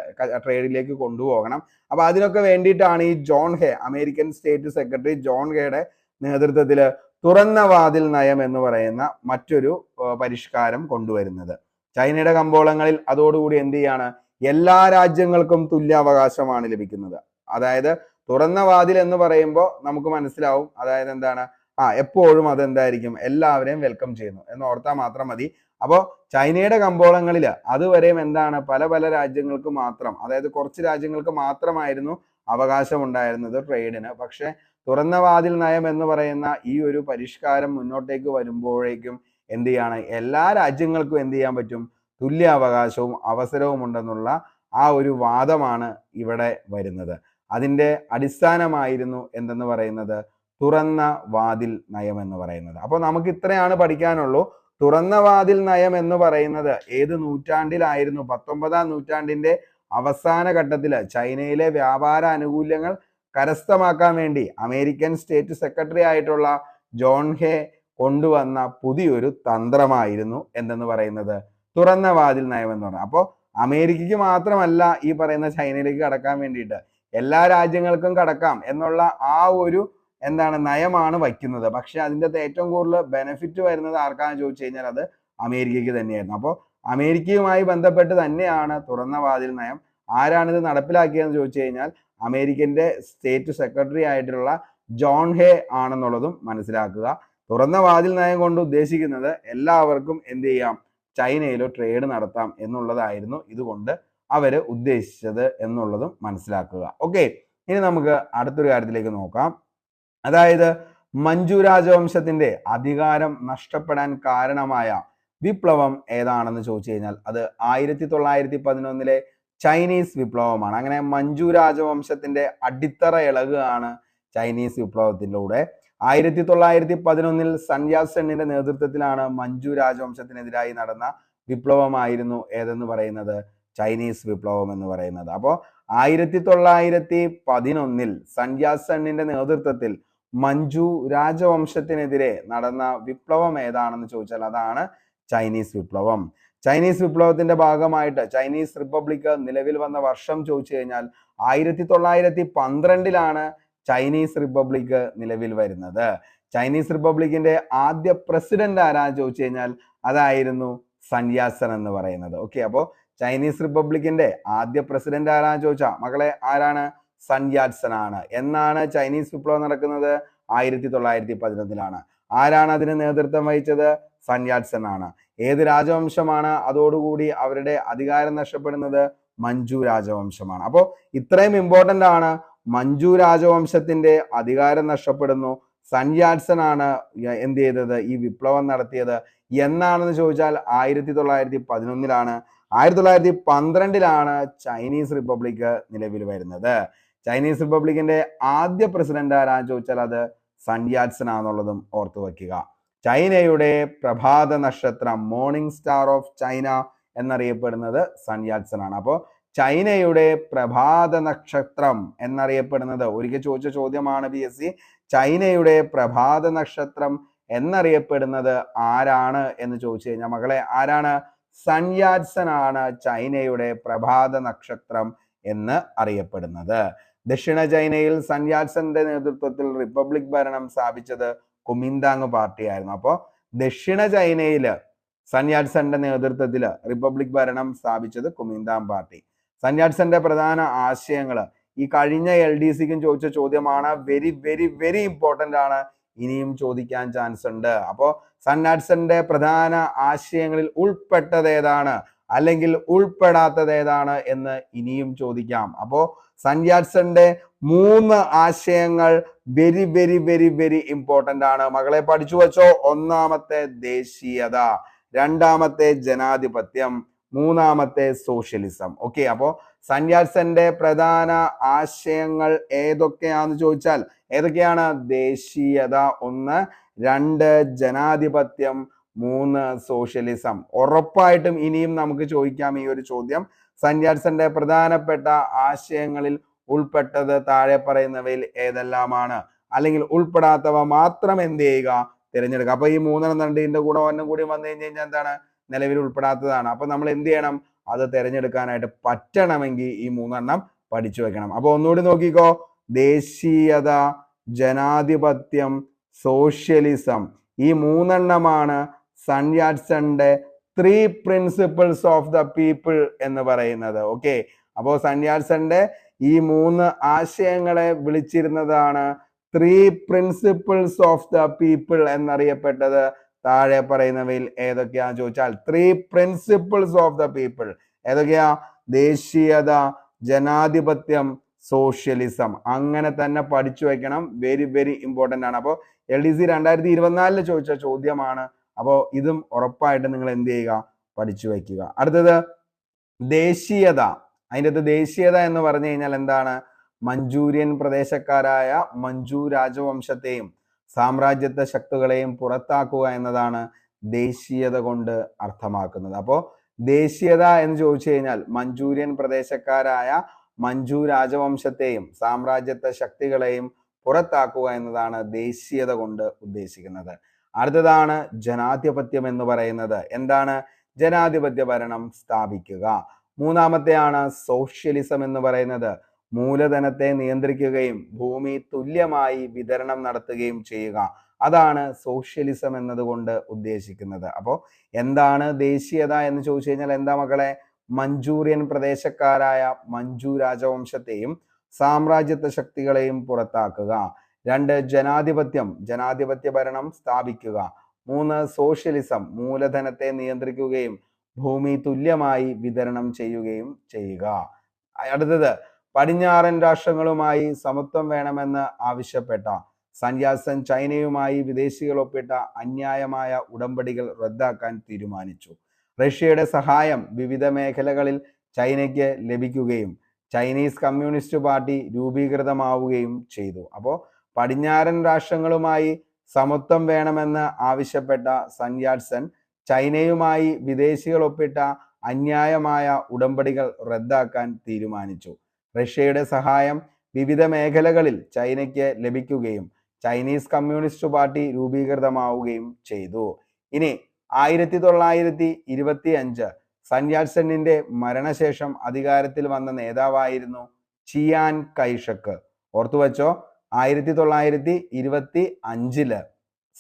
Speaker 1: ട്രേഡിലേക്ക് കൊണ്ടുപോകണം. അപ്പൊ അതിനൊക്കെ വേണ്ടിയിട്ടാണ് ഈ John Hay, American state secretary John ഹേയുടെ നേതൃത്വത്തിൽ തുറന്ന വാതിൽ നയം എന്ന് പറയുന്ന മറ്റൊരു പരിഷ്കാരം കൊണ്ടുവരുന്നത്. ചൈനയുടെ കമ്പോളങ്ങളിൽ അതോടുകൂടി എന്ത് ചെയ്യാണ്, എല്ലാ രാജ്യങ്ങൾക്കും തുല്യാവകാശമാണ് ലഭിക്കുന്നത്. അതായത് തുറന്ന വാതിൽ എന്ന് പറയുമ്പോൾ നമുക്ക് മനസ്സിലാവും, അതായത് എപ്പോഴും അതെന്തായിരിക്കും, എല്ലാവരെയും വെൽക്കം ചെയ്യുന്നു എന്ന് ഓർത്താൽ മാത്രം മതി. അപ്പോൾ ചൈനയുടെ കമ്പോളങ്ങളിൽ അതുവരെയും പല പല രാജ്യങ്ങൾക്ക് മാത്രം, അതായത് കുറച്ച് രാജ്യങ്ങൾക്ക് മാത്രമായിരുന്നു അവകാശം ഉണ്ടായിരുന്നത് ട്രേഡിന്. പക്ഷെ തുറന്ന വാതിൽ നയം എന്ന് പറയുന്ന ഈ ഒരു പരിഷ്കാരം മുന്നോട്ടേക്ക് വരുമ്പോഴേക്കും എന്ത് ചെയ്യാണ്, എല്ലാ രാജ്യങ്ങൾക്കും എന്ത് ചെയ്യാൻ പറ്റും, തുല്യ അവകാശവും അവസരവും ഉണ്ടെന്നുള്ള ആ ഒരു വാദമാണ് ഇവിടെ വരുന്നത്. അതിന്റെ അടിസ്ഥാനമായിരുന്നു എന്തെന്ന് പറയുന്നത്, തുറന്ന വാതിൽ നയം എന്ന് പറയുന്നത്. അപ്പോൾ നമുക്ക് ഇത്രയാണ് പഠിക്കാനുള്ളൂ. തുറന്ന വാതിൽ നയം എന്ന് പറയുന്നത് ഏത് നൂറ്റാണ്ടിലായിരുന്നു? 19ാം നൂറ്റാണ്ടിന്റെ അവസാന ഘട്ടത്തില് ചൈനയിലെ വ്യാപാര ആനുകൂല്യങ്ങൾ കരസ്ഥമാക്കാൻ വേണ്ടി അമേരിക്കൻ സ്റ്റേറ്റ് സെക്രട്ടറി ആയിട്ടുള്ള ജോൺ ഹേ കൊണ്ടുവന്ന പുതിയൊരു തന്ത്രമായിരുന്നു എന്തെന്ന് പറയുന്നത്, തുറന്ന വാതിൽ നയം എന്ന് പറയുന്നത്. അപ്പോൾ അമേരിക്കയ്ക്ക് മാത്രമല്ല ഈ പറയുന്ന ചൈനയിലേക്ക് കടക്കാൻ വേണ്ടിയിട്ട് എല്ലാ രാജ്യങ്ങൾക്കും കടക്കാം എന്നുള്ള ആ ഒരു നയമാണ് വയ്ക്കുന്നത്. പക്ഷെ അതിൻ്റെ ഏറ്റവും കൂടുതൽ ബെനിഫിറ്റ് വരുന്നത് ആർക്കാന്ന് ചോദിച്ചു കഴിഞ്ഞാൽ അത് അമേരിക്കയ്ക്ക് തന്നെയായിരുന്നു. അപ്പോൾ അമേരിക്കയുമായി ബന്ധപ്പെട്ട് തന്നെയാണ് തുറന്ന വാതിൽ നയം. ആരാണിത് നടപ്പിലാക്കിയതെന്ന് ചോദിച്ചു കഴിഞ്ഞാൽ അമേരിക്കന്റെ സ്റ്റേറ്റ് സെക്രട്ടറി ആയിട്ടുള്ള ജോൺ ഹേ ആണെന്നുള്ളതും മനസ്സിലാക്കുക. തുറന്ന വാതിൽ നയം കൊണ്ട് ഉദ്ദേശിക്കുന്നത് എല്ലാവർക്കും എന്ത് ചെയ്യാം, ചൈനയിലോ ട്രേഡ് നടത്താം എന്നുള്ളതായിരുന്നു ഇതുകൊണ്ട് അവര് ഉദ്ദേശിച്ചത് എന്നുള്ളതും മനസ്സിലാക്കുക. ഓക്കെ, ഇനി നമുക്ക് അടുത്തൊരു കാര്യത്തിലേക്ക് നോക്കാം. അതായത് മഞ്ജു രാജവംശത്തിന്റെ അധികാരം നഷ്ടപ്പെടാൻ കാരണമായ വിപ്ലവം ഏതാണെന്ന് ചോദിച്ചു കഴിഞ്ഞാൽ അത് 1911 ചൈനീസ് വിപ്ലവമാണ്. അങ്ങനെ മഞ്ജു രാജവംശത്തിന്റെ അടിത്തറ ഇളകുകയാണ് ചൈനീസ് വിപ്ലവത്തിലൂടെ. 1911 സൺ യാറ്റ് സെന്നിന്റെ നേതൃത്വത്തിലാണ് മഞ്ജു രാജവംശത്തിനെതിരായി നടന്ന വിപ്ലവമായിരുന്നു ഏതെന്ന് പറയുന്നത്? ചൈനീസ് വിപ്ലവം എന്ന് പറയുന്നത്. അപ്പോൾ 1911 സൻ യാറ്റ് സെന്നിന്റെ നേതൃത്വത്തിൽ മഞ്ജു രാജവംശത്തിനെതിരെ നടന്ന വിപ്ലവം ഏതാണെന്ന് ചോദിച്ചാൽ അതാണ് ചൈനീസ് വിപ്ലവം. ചൈനീസ് വിപ്ലവത്തിന്റെ ഭാഗമായിട്ട് ചൈനീസ് റിപ്പബ്ലിക് നിലവിൽ വന്ന വർഷം ചോദിച്ചു കഴിഞ്ഞാൽ 1912 ചൈനീസ് റിപ്പബ്ലിക് നിലവിൽ വരുന്നത്. ചൈനീസ് റിപ്പബ്ലിക്കിന്റെ ആദ്യ പ്രസിഡന്റ് ആരാന്ന് ചോദിച്ചു കഴിഞ്ഞാൽ അതായിരുന്നു സൻ യാറ്റ് സെൻ എന്ന് പറയുന്നത്. ഓക്കെ, അപ്പോൾ ചൈനീസ് റിപ്പബ്ലിക്കിന്റെ ആദ്യ പ്രസിഡന്റ് ആരാന്ന് ചോദിച്ചാൽ മക്കളെ ആരാണ്? സൻ യാറ്റ് സെൻ ആണ്. എന്നാണ് ചൈനീസ് വിപ്ലവം നടക്കുന്നത്? 1911. ആരാണ് അതിന് നേതൃത്വം വഹിച്ചത്? സൻ യാറ്റ് സെൻ ആണ്. ഏത് രാജവംശമാണ് അതോടുകൂടി അവരുടെ അധികാരം നഷ്ടപ്പെടുന്നത്? മഞ്ജു രാജവംശമാണ്. അപ്പോൾ ഇത്രയും ഇമ്പോർട്ടന്റ് ആണ്. മഞ്ജു രാജവംശത്തിന്റെ അധികാരം നഷ്ടപ്പെടുന്നു. സൻ യാറ്റ് സെൻ ആണ് എന്ത് ചെയ്തത്? ഈ വിപ്ലവം നടത്തിയത്. എന്നാണെന്ന് ചോദിച്ചാൽ 1911. 1912 ചൈനീസ് റിപ്പബ്ലിക് നിലവിൽ വരുന്നത്. ചൈനീസ് റിപ്പബ്ലിക്കിന്റെ ആദ്യ പ്രസിഡന്റ് ആരാന്ന് ചോദിച്ചാൽ അത് സൻ യാറ്റ് സെൻ ആണെന്നുള്ളതും ഓർത്തു വയ്ക്കുക. ചൈനയുടെ പ്രഭാത നക്ഷത്രം, മോർണിംഗ് സ്റ്റാർ ഓഫ് ചൈന എന്നറിയപ്പെടുന്നത് സൻ യാറ്റ് സെൻ ആണ്. അപ്പോൾ ചൈനയുടെ പ്രഭാത നക്ഷത്രം എന്നറിയപ്പെടുന്നത്, ഒരിക്കൽ ചോദിച്ച ചോദ്യമാണ് PSC, ചൈനയുടെ പ്രഭാത നക്ഷത്രം എന്നറിയപ്പെടുന്നത് ആരാണ് എന്ന് ചോദിച്ചു കഴിഞ്ഞാൽ മക്കളെ ആരാണ്? സൻ യാറ്റ് സെൻ ആണ് ചൈനയുടെ പ്രഭാത നക്ഷത്രം എന്ന് അറിയപ്പെടുന്നത്. ദക്ഷിണ ചൈനയിൽ സൻ യാറ്റ് സെന്റെ നേതൃത്വത്തിൽ റിപ്പബ്ലിക് ഭരണം സ്ഥാപിച്ചത് കുമിന്താങ് പാർട്ടി ആയിരുന്നു. അപ്പോൾ ദക്ഷിണ ചൈനയില് സൻ യാറ്റ് സെന്റെ നേതൃത്വത്തിൽ റിപ്പബ്ലിക് ഭരണം സ്ഥാപിച്ചത് കുമിന്താങ് പാർട്ടി. സൻ യാറ്റ് സെന്റെ പ്രധാന ആശയങ്ങൾ ഈ കഴിഞ്ഞ LDCക്കും ചോദിച്ച ചോദ്യമാണ്. വെരി വെരി വെരി ഇമ്പോർട്ടന്റ് ആണ്. ഇനിയും ചോദിക്കാൻ ചാൻസ് ഉണ്ട്. അപ്പോൾ സൻ യാറ്റ് സെന്റെ പ്രധാന ആശയങ്ങളിൽ ഉൾപ്പെട്ടത് ഏതാണ് അല്ലെങ്കിൽ ഉൾപ്പെടാത്തത് ഏതാണ് എന്ന് ഇനിയും ചോദിക്കാം. അപ്പോൾ സൻ യാറ്റ് സെന്റെ 3 ആശയങ്ങൾ very very very very important ആണ്. മകളെ പഠിച്ചു വെച്ചോ. ഒന്നാമത്തെ ദേശീയത, രണ്ടാമത്തെ ജനാധിപത്യം, മൂന്നാമത്തെ സോഷ്യലിസം. ഓക്കെ, അപ്പോൾ സൻ യാറ്റ് സെന്റെ പ്രധാന ആശയങ്ങൾ ഏതൊക്കെയാന്ന് ചോദിച്ചാൽ ഏതൊക്കെയാണ്? ദേശീയത 1, 2 ജനാധിപത്യം, 3 സോഷ്യലിസം. ഉറപ്പായിട്ടും ഇനിയും നമുക്ക് ചോദിക്കാം ഈ ഒരു ചോദ്യം. സൻ യാറ്റ് സെന്റെ പ്രധാനപ്പെട്ട ആശയങ്ങളിൽ ഉൾപ്പെട്ടത് താഴെ പറയുന്നവയിൽ ഏതെല്ലാമാണ്? അല്ലെങ്കിൽ ഉൾപ്പെടാത്തവ മാത്രം എന്ത് ചെയ്യുക? തിരഞ്ഞെടുക്കുക. അപ്പൊ ഈ 3 കൂടെ ഒന്നും കൂടി വന്നു കഴിഞ്ഞാൽ എന്താണ്? നിലവിൽ ഉൾപ്പെടാത്തതാണ്. അപ്പൊ നമ്മൾ എന്ത് ചെയ്യണം? അത് തിരഞ്ഞെടുക്കാനായിട്ട് പറ്റണമെങ്കിൽ ഈ 3 പഠിച്ചു വെക്കണം. അപ്പൊ ഒന്നുകൂടി നോക്കിക്കോ. ദേശീയത, ജനാധിപത്യം, സോഷ്യലിസം, ഈ 3 സൻ യാറ്റ് സെന്റെ 3 പ്രിൻസിപ്പിൾസ് ഓഫ് ദ പീപ്പിൾ എന്ന് പറയുന്നത്. ഓക്കെ, അപ്പോൾ സൻ യാറ്റ് സെന്റെ ഈ 3 ആശയങ്ങളെ വിളിച്ചിരുന്നതാണ് 3 പ്രിൻസിപ്പിൾസ് ഓഫ് ദ പീപ്പിൾ എന്നറിയപ്പെട്ടത്. താഴെ പറയുന്നവയിൽ ഏതൊക്കെയാന്ന് ചോദിച്ചാൽ 3 പ്രിൻസിപ്പിൾസ് ഓഫ് ദ പീപ്പിൾ ഏതൊക്കെയാ? ദേശീയത, ജനാധിപത്യം, സോഷ്യലിസം. അങ്ങനെ തന്നെ പഠിച്ചു വെക്കണം. വെരി വെരി ഇമ്പോർട്ടന്റ് ആണ്. അപ്പോൾ LDC 2024 ചോദിച്ച ചോദ്യമാണ്. അപ്പോൾ ഇതും ഉറപ്പായിട്ട് നിങ്ങൾ എന്ത് ചെയ്യുക? പഠിച്ചു വെക്കുക. അടുത്തത് ദേശീയത. അതിൻ്റെ അകത്ത് ദേശീയത എന്ന് പറഞ്ഞു കഴിഞ്ഞാൽ എന്താണ്? മഞ്ചൂരിയൻ പ്രദേശക്കാരായ മഞ്ജു രാജവംശത്തെയും സാമ്രാജ്യത്വ ശക്തികളെയും പുറത്താക്കുക എന്നതാണ് ദേശീയത കൊണ്ട് അർത്ഥമാക്കുന്നത്. അപ്പോൾ ദേശീയത എന്ന് ചോദിച്ചു കഴിഞ്ഞാൽ മഞ്ചൂരിയൻ പ്രദേശക്കാരായ മഞ്ജു രാജവംശത്തെയും സാമ്രാജ്യത്വ ശക്തികളെയും പുറത്താക്കുക എന്നതാണ് ദേശീയത കൊണ്ട് ഉദ്ദേശിക്കുന്നത്. അടുത്തതാണ് ജനാധിപത്യം എന്ന് പറയുന്നത്. എന്താണ്? ജനാധിപത്യ ഭരണം സ്ഥാപിക്കുക. മൂന്നാമത്തെയാണ് സോഷ്യലിസം എന്ന് പറയുന്നത്. മൂലധനത്തെ നിയന്ത്രിക്കുകയും ഭൂമി തുല്യമായി വിതരണം നടത്തുകയും ചെയ്യുക. അതാണ് സോഷ്യലിസം എന്നതുകൊണ്ട് ഉദ്ദേശിക്കുന്നത്. അപ്പോൾ എന്താണ് ദേശീയത എന്ന് ചോദിച്ചു കഴിഞ്ഞാൽ എന്താ മക്കളെ? മഞ്ചൂരിയൻ പ്രദേശക്കാരായ മഞ്ജു രാജവംശത്തെയും സാമ്രാജ്യത്വ ശക്തികളെയും പുറത്താക്കുക. 2 ജനാധിപത്യം, ജനാധിപത്യ ഭരണം സ്ഥാപിക്കുക. 3 സോഷ്യലിസം, മൂലധനത്തെ നിയന്ത്രിക്കുകയും ഭൂമി തുല്യമായി വിതരണം ചെയ്യുകയും ചെയ്യുക. അടുത്തത് പടിഞ്ഞാറൻ രാഷ്ട്രങ്ങളുമായി സമത്വം വേണമെന്ന് ആവശ്യപ്പെട്ട സൻ യാറ്റ് സെൻ ചൈനയുമായി വിദേശികൾ ഒപ്പിട്ട അന്യായമായ ഉടമ്പടികൾ റദ്ദാക്കാൻ തീരുമാനിച്ചു. റഷ്യയുടെ സഹായം വിവിധ മേഖലകളിൽ ചൈനയ്ക്ക് ലഭിക്കുകയും ചൈനീസ് കമ്മ്യൂണിസ്റ്റ് പാർട്ടി രൂപീകൃതമാവുകയും ചെയ്തു. അപ്പോൾ പടിഞ്ഞാറൻ രാഷ്ട്രങ്ങളുമായി സമത്വം വേണമെന്ന് ആവശ്യപ്പെട്ട സൻ യാറ്റ് സെൻ ചൈനയുമായി വിദേശികൾ ഒപ്പിട്ട അന്യായമായ ഉടമ്പടികൾ റദ്ദാക്കാൻ തീരുമാനിച്ചു. റഷ്യയുടെ സഹായം വിവിധ മേഖലകളിൽ ചൈനയ്ക്ക് ലഭിക്കുകയും ചൈനീസ് കമ്മ്യൂണിസ്റ്റ് പാർട്ടി രൂപീകൃതമാവുകയും ചെയ്തു. ഇനി 1925 സൻ യാറ്റ്-സെന്നിന്റെ മരണശേഷം അധികാരത്തിൽ വന്ന നേതാവായിരുന്നു ചിയാൻ കൈഷക്ക്. ഓർത്തുവച്ചോ, 1925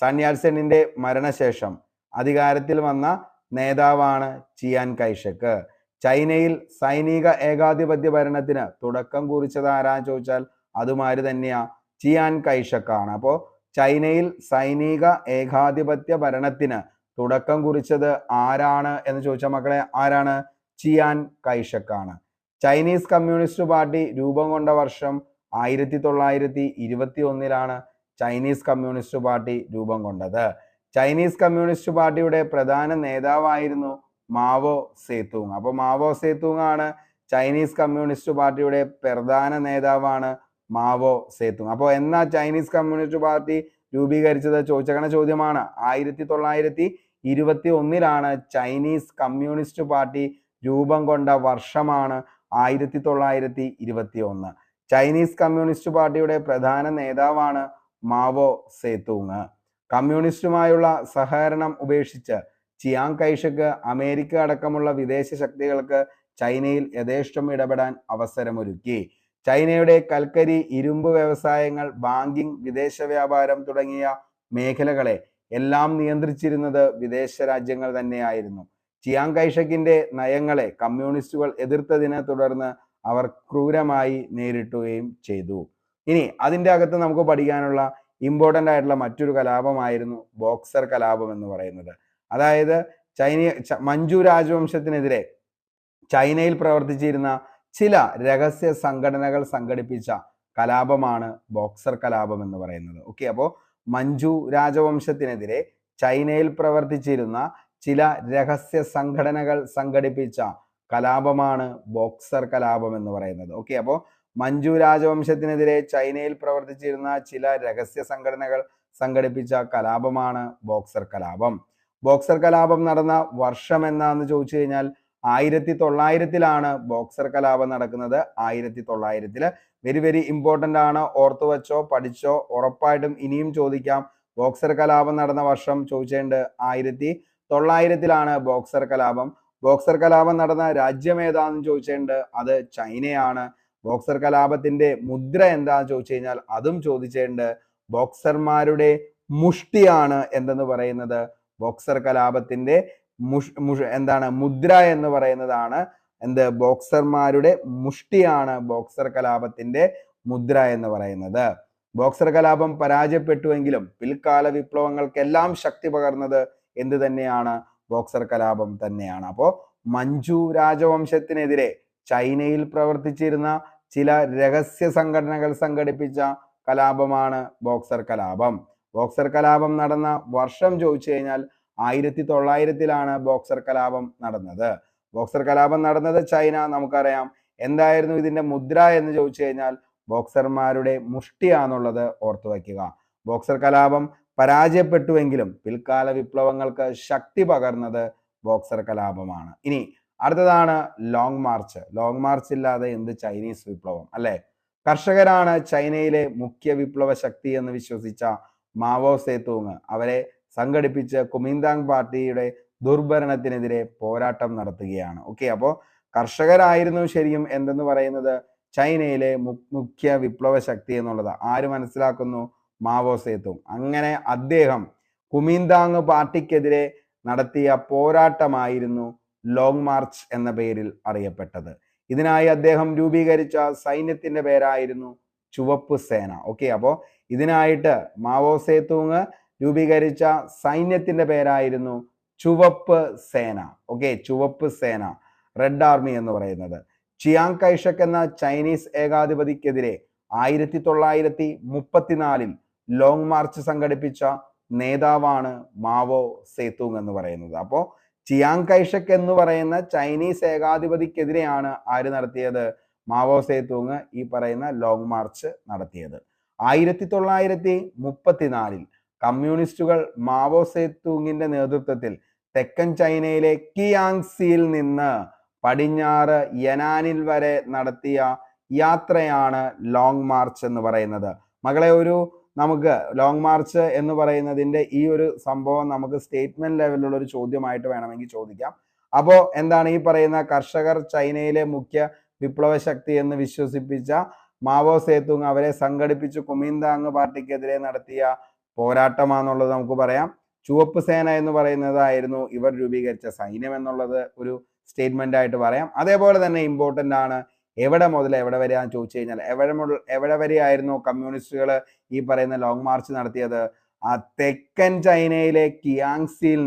Speaker 1: സൻ യാറ്റ്-സെന്നിന്റെ മരണശേഷം അധികാരത്തിൽ വന്ന നേതാവാണ് ചിയാൻ കൈഷക്ക്. ചൈനയിൽ സൈനിക ഏകാധിപത്യ ഭരണത്തിന് തുടക്കം കുറിച്ചത് ആരാന്ന് ചോദിച്ചാൽ അതുമാര് തന്നെയാ, ചിയാൻ കൈഷക്കാണ്. അപ്പോൾ ചൈനയിൽ സൈനിക ഏകാധിപത്യ ഭരണത്തിന് തുടക്കം കുറിച്ചത് ആരാണ് എന്ന് ചോദിച്ചാൽ മക്കളെ ആരാണ്? ചിയാൻ കൈഷക്കാണ്. ചൈനീസ് കമ്മ്യൂണിസ്റ്റ് പാർട്ടി രൂപം കൊണ്ട വർഷം 1921 ചൈനീസ് കമ്മ്യൂണിസ്റ്റ് പാർട്ടി രൂപം കൊണ്ടത്. ചൈനീസ് കമ്മ്യൂണിസ്റ്റ് പാർട്ടിയുടെ പ്രധാന നേതാവായിരുന്നു മാവോ സേതൂങ്. അപ്പോൾ മാവോ സേതൂങ് ആണ് ചൈനീസ് കമ്മ്യൂണിസ്റ്റ് പാർട്ടിയുടെ പ്രധാന നേതാവാണ് മാവോ സേതൂങ്. അപ്പോൾ എന്നാ ചൈനീസ് കമ്മ്യൂണിസ്റ്റ് പാർട്ടി രൂപീകരിച്ചത് ചോദിച്ചേക്കണ ചോദ്യമാണ്. 1921 ചൈനീസ് കമ്മ്യൂണിസ്റ്റ് പാർട്ടി രൂപം കൊണ്ട വർഷമാണ് 1921. ചൈനീസ് കമ്മ്യൂണിസ്റ്റ് പാർട്ടിയുടെ പ്രധാന നേതാവാണ് മാവോ സേതൂങ്. കമ്മ്യൂണിസ്റ്റുമായുള്ള സഹകരണം ഉപേക്ഷിച്ച് ചിയാങ് കൈഷക്ക് അമേരിക്ക അടക്കമുള്ള വിദേശ ശക്തികൾക്ക് ചൈനയിൽ യഥേഷ്ടം ഇടപെടാൻ അവസരമൊരുക്കി. ചൈനയുടെ കൽക്കരി, ഇരുമ്പ് വ്യവസായങ്ങൾ, ബാങ്കിംഗ്, വിദേശ വ്യാപാരം തുടങ്ങിയ മേഖലകളെ എല്ലാം നിയന്ത്രിച്ചിരുന്നത് വിദേശ രാജ്യങ്ങൾ തന്നെയായിരുന്നു. ചിയാങ് കൈഷക്കിന്റെ നയങ്ങളെ കമ്മ്യൂണിസ്റ്റുകൾ എതിർത്തതിനെ തുടർന്ന് അവർ ക്രൂരമായി നേരിട്ടുകയും ചെയ്തു. ഇനി അതിൻ്റെ അകത്ത് നമുക്ക് പഠിക്കാനുള്ള ഇമ്പോർട്ടൻ്റ് ആയിട്ടുള്ള മറ്റൊരു കലാപമായിരുന്നു ബോക്സർ കലാപം എന്ന് പറയുന്നത്. അതായത് മഞ്ചു രാജവംശത്തിനെതിരെ ചൈനയിൽ പ്രവർത്തിച്ചിരുന്ന ചില രഹസ്യ സംഘടനകൾ സംഘടിപ്പിച്ച കലാപമാണ് ബോക്സർ കലാപം എന്ന് പറയുന്നത്. ഓക്കെ, അപ്പോൾ മഞ്ചു രാജവംശത്തിനെതിരെ ചൈനയിൽ പ്രവർത്തിച്ചിരുന്ന ചില രഹസ്യ സംഘടനകൾ സംഘടിപ്പിച്ച കലാപമാണ് ബോക്സർ കലാപം എന്ന് പറയുന്നത്. ഓക്കെ, അപ്പോൾ മഞ്ചു രാജവംശത്തിനെതിരെ ചൈനയിൽ പ്രവർത്തിച്ചിരുന്ന ചില രഹസ്യ സംഘടനകൾ സംഘടിപ്പിച്ച കലാപമാണ് ബോക്സർ കലാപം. ബോക്സർ കലാപം നടന്ന വർഷം എന്നാന്ന് ചോദിച്ചു കഴിഞ്ഞാൽ 1900 ബോക്സർ കലാപം നടക്കുന്നത്. 1900 വെരി വെരി ഇമ്പോർട്ടൻ്റ് ആണ്, ഓർത്തു വെച്ചോ, പഠിച്ചോ. ഉറപ്പായിട്ടും ഇനിയും ചോദിക്കാം. ബോക്സർ കലാപം നടന്ന വർഷം ചോദിച്ചിട്ടുണ്ട്. 1900 ബോക്സർ കലാപം. ബോക്സർ കലാപം നടന്ന രാജ്യം ഏതാന്ന് ചോദിച്ചിട്ടുണ്ട്. അത് ചൈനയാണ്. ബോക്സർ കലാപത്തിന്റെ മുദ്ര എന്താന്ന് ചോദിച്ചു കഴിഞ്ഞാൽ അതും ചോദിച്ചിട്ടുണ്ട്. ബോക്സർമാരുടെ മുഷ്ടിയാണ് എന്തെന്ന് പറയുന്നത്. ബോക്സർ കലാപത്തിന്റെ എന്താണ് മുദ്ര എന്ന് പറയുന്നതാണ് എന്ത്? ബോക്സർമാരുടെ മുഷ്ടിയാണ് ബോക്സർ കലാപത്തിന്റെ മുദ്ര എന്ന് പറയുന്നത്. ബോക്സർ കലാപം പരാജയപ്പെട്ടുവെങ്കിലും പിൽക്കാല വിപ്ലവങ്ങൾക്കെല്ലാം ശക്തി പകർന്നത് എന്ത് തന്നെയാണ്? ബോക്സർ കലാപം തന്നെയാണ്. അപ്പോൾ മഞ്ചു രാജവംശത്തിനെതിരെ ചൈനയിൽ പ്രവർത്തിച്ചിരുന്ന ചില രഹസ്യ സംഘടനകൾ സംഘടിപ്പിച്ച കലാപമാണ് ബോക്സർ കലാപം. ബോക്സർ കലാപം നടന്ന വർഷം ചോദിച്ചു കഴിഞ്ഞാൽ 1900 ബോക്സർ കലാപം നടന്നത്. ബോക്സർ കലാപം നടന്നത് ചൈന, നമുക്കറിയാം. എന്തായിരുന്നു ഇതിന്റെ മുദ്ര എന്ന് ചോദിച്ചു കഴിഞ്ഞാൽ ബോക്സർമാരുടെ മുഷ്ടിയാന്നുള്ളത് ഓർത്തു വയ്ക്കുക. ബോക്സർ കലാപം പരാജയപ്പെട്ടുവെങ്കിലും പിൽക്കാല വിപ്ലവങ്ങൾക്ക് ശക്തി പകർന്നത് ബോക്സർ കലാപമാണ്. ഇനി അടുത്തതാണ് ലോങ് മാർച്ച്. ലോങ് മാർച്ച് ഇല്ലാതെ എന്ത് ചൈനീസ് വിപ്ലവം, അല്ലെ? കർഷകരാണ് ചൈനയിലെ മുഖ്യ വിപ്ലവ ശക്തി എന്ന് വിശ്വസിച്ച മാവോ സേതൂങ് അവരെ സംഘടിപ്പിച്ച് കുമിന്താങ് പാർട്ടിയുടെ ദുർഭരണത്തിനെതിരെ പോരാട്ടം നടത്തുകയാണ്. ഓക്കെ, അപ്പോൾ കർഷകരായിരുന്നു ശരിയും എന്തെന്ന് പറയുന്നത് ചൈനയിലെ മുഖ്യ വിപ്ലവ ശക്തി എന്നുള്ളത് ആര് മനസ്സിലാക്കുന്നു? മാവോ സേതൂങ്. അങ്ങനെ അദ്ദേഹം കുമിന്താങ് പാർട്ടിക്കെതിരെ നടത്തിയ പോരാട്ടമായിരുന്നു ലോങ് മാർച്ച് എന്ന പേരിൽ അറിയപ്പെട്ടത്. ഇതിനായി അദ്ദേഹം രൂപീകരിച്ച സൈന്യത്തിന്റെ പേരായിരുന്നു ചുവപ്പ് സേന. ഓക്കെ, അപ്പോൾ ഇതിനായിട്ട് മാവോ സേതൂങ് രൂപീകരിച്ച സൈന്യത്തിന്റെ പേരായിരുന്നു ചുവപ്പ് സേന. ഓക്കെ, ചുവപ്പ് സേന, റെഡ് ആർമി എന്ന് പറയുന്നത്. ചിയാങ് കൈഷക് എന്ന ചൈനീസ് ഏകാധിപതിക്കെതിരെ 1934 ലോങ് മാർച്ച് സംഘടിപ്പിച്ച നേതാവാണ് മാവോ സേതൂങ് എന്ന് പറയുന്നത്. അപ്പോൾ ചിയാങ് കൈഷക് എന്ന് പറയുന്ന ചൈനീസ് ഏകാധിപതിക്കെതിരെയാണ് ആര് നടത്തിയത്? മാവോ സേതൂങ് ഈ പറയുന്ന ലോങ് മാർച്ച് നടത്തിയത്. 1934 കമ്മ്യൂണിസ്റ്റുകൾ മാവോ സേതൂങ്ങിന്റെ നേതൃത്വത്തിൽ തെക്കൻ ചൈനയിലെ കിയാങ്സിയിൽ നിന്ന് പടിഞ്ഞാറ് യനാനിൽ വരെ നടത്തിയ യാത്രയാണ് ലോങ് മാർച്ച് എന്ന് പറയുന്നത്. മകളെ, നമുക്ക് ലോങ് മാർച്ച് എന്ന് പറയുന്നതിന്റെ ഈ ഒരു സംഭവം നമുക്ക് സ്റ്റേറ്റ്മെന്റ് ലെവലിലുള്ള ഒരു ചോദ്യമായിട്ട് വേണമെങ്കിൽ ചോദിക്കാം. അപ്പോൾ എന്താണ് ഈ പറയുന്ന കർഷകർ ചൈനയിലെ മുഖ്യ വിപ്ലവ ശക്തി എന്ന് വിശ്വസിപ്പിച്ച മാവോ സേതുങ് അവരെ സംഘടിപ്പിച്ച് കുമിന്താങ് പാർട്ടിക്കെതിരെ നടത്തിയ പോരാട്ടമാണെന്നുള്ളത് നമുക്ക് പറയാം. ചുവപ്പ് സേന എന്ന് പറയുന്നതായിരുന്നു ഇവർ രൂപീകരിച്ച സൈന്യം എന്നുള്ളത് ഒരു സ്റ്റേറ്റ്മെന്റ് ആയിട്ട് പറയാം. അതേപോലെ തന്നെ ഇമ്പോർട്ടന്റ് ആണ്, എവിടെ മുതൽ എവിടെ വരെയാന്ന് ചോദിച്ചു കഴിഞ്ഞാൽ എവിടെ വരെയായിരുന്നു കമ്മ്യൂണിസ്റ്റുകൾ ഈ പറയുന്ന ലോങ് മാർച്ച് നടത്തിയത്? ആ തെക്കൻ ചൈനയിലെ കിയാങ്സിയിൽ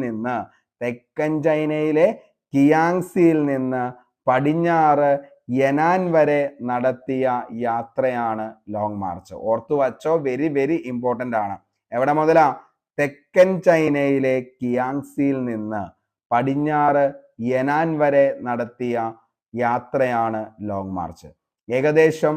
Speaker 1: നിന്ന് പടിഞ്ഞാറ് യനാൻ വരെ നടത്തിയ യാത്രയാണ് ലോങ് മാർച്ച്. ഓർത്തു വച്ചോ, വെരി വെരി ഇമ്പോർട്ടന്റ് ആണ്. എവിടെ മുതലാ? തെക്കൻ ചൈനയിലെ കിയാങ്സിയിൽ നിന്ന് പടിഞ്ഞാറ് യനാൻ വരെ നടത്തിയ യാത്രയാണ് ലോങ് മാർച്ച്. ഏകദേശം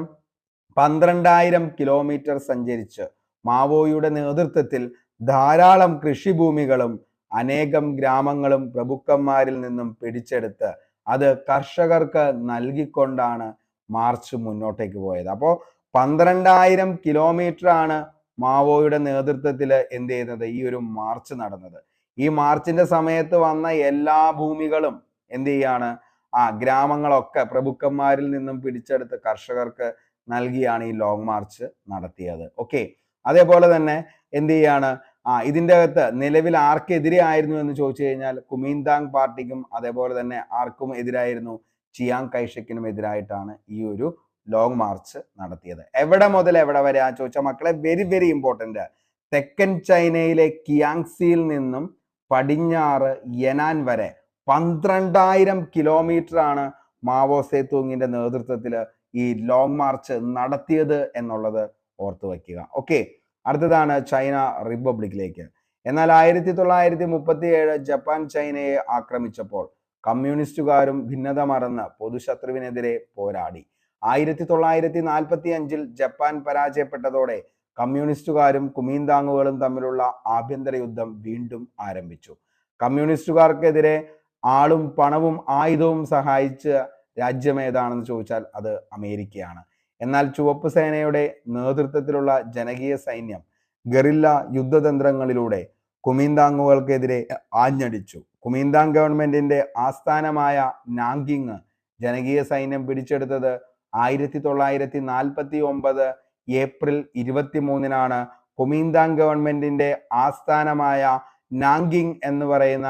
Speaker 1: 12,000 കിലോമീറ്റർ സഞ്ചരിച്ച് മാവോയുടെ നേതൃത്വത്തിൽ ധാരാളം കൃഷിഭൂമികളും അനേകം ഗ്രാമങ്ങളും പ്രഭുക്കന്മാരിൽ നിന്നും പിടിച്ചെടുത്ത് അത് കർഷകർക്ക് നൽകിക്കൊണ്ടാണ് മാർച്ച് മുന്നോട്ടേക്ക് പോയത്. അപ്പോൾ 12,000 കിലോമീറ്റർ ആണ് മാവോയുടെ നേതൃത്വത്തിൽ എന്ത് ചെയ്യുന്നത്, ഈ ഒരു മാർച്ച് നടന്നത്. ഈ മാർച്ചിന്റെ സമയത്ത് വന്ന എല്ലാ ഭൂമികളും എന്ത് ചെയ്യാണ്, ഗ്രാമങ്ങളൊക്കെ പ്രഭുക്കന്മാരിൽ നിന്നും പിടിച്ചെടുത്ത് കർഷകർക്ക് നൽകിയാണ് ഈ ലോങ് മാർച്ച് നടത്തിയത്. ഓക്കെ, അതേപോലെ തന്നെ എന്ത് ചെയ്യാണ്, ഇതിൻ്റെ അകത്ത് നിലവിൽ ആർക്കെതിരെ ആയിരുന്നു എന്ന് ചോദിച്ചു കഴിഞ്ഞാൽ കുമിന്താങ് പാർട്ടിക്കും അതേപോലെ തന്നെ ആർക്കും എതിരായിരുന്നു, ചിയാങ് കൈഷക്കിനും എതിരായിട്ടാണ് ഈ ഒരു ലോങ് മാർച്ച് നടത്തിയത്. എവിടെ മുതൽ എവിടെ വരെ ആ ചോദിച്ചാൽ മക്കളെ വെരി വെരി ഇമ്പോർട്ടന്റ്. തെക്കൻ ചൈനയിലെ കിയാങ്സിയിൽ നിന്നും പടിഞ്ഞാറ് യനാൻ വരെ 12,000 കിലോമീറ്റർ ആണ് മാവോ സേതുങ്ങിന്റെ നേതൃത്വത്തിൽ ഈ ലോങ് മാർച്ച് നടത്തിയത് എന്നുള്ളത് ഓർത്തു വയ്ക്കുക. ഓക്കെ, അടുത്തതാണ് ചൈന റിപ്പബ്ലിക്കിലേക്ക്. എന്നാൽ 1937 ജപ്പാൻ ചൈനയെ ആക്രമിച്ചപ്പോൾ കമ്മ്യൂണിസ്റ്റുകാരും ഭിന്നത മറന്ന് പൊതുശത്രുവിനെതിരെ പോരാടി. 1945 ജപ്പാൻ പരാജയപ്പെട്ടതോടെ കമ്മ്യൂണിസ്റ്റുകാരും കുമിന്താങ്ങുകളും തമ്മിലുള്ള ആഭ്യന്തര യുദ്ധം വീണ്ടും ആരംഭിച്ചു. കമ്മ്യൂണിസ്റ്റുകാർക്കെതിരെ ആളും പണവും ആയുധവും സഹായിച്ച രാജ്യം ഏതാണെന്ന് ചോദിച്ചാൽ അത് അമേരിക്കയാണ്. എന്നാൽ ചുവപ്പ് സേനയുടെ നേതൃത്വത്തിലുള്ള ജനകീയ സൈന്യം ഗറില്ല യുദ്ധതന്ത്രങ്ങളിലൂടെ കുമിന്താങ്ങുകൾക്കെതിരെ ആഞ്ഞടിച്ചു. കുമിന്താങ് ഗവൺമെന്റിന്റെ ആസ്ഥാനമായ നാങ്കിങ് ജനകീയ സൈന്യം പിടിച്ചെടുത്തത് 1949 ഏപ്രിൽ 23-നാണ്. കുമിന്താങ് ഗവൺമെന്റിന്റെ ആസ്ഥാനമായ നാങ്കിങ് എന്ന് പറയുന്ന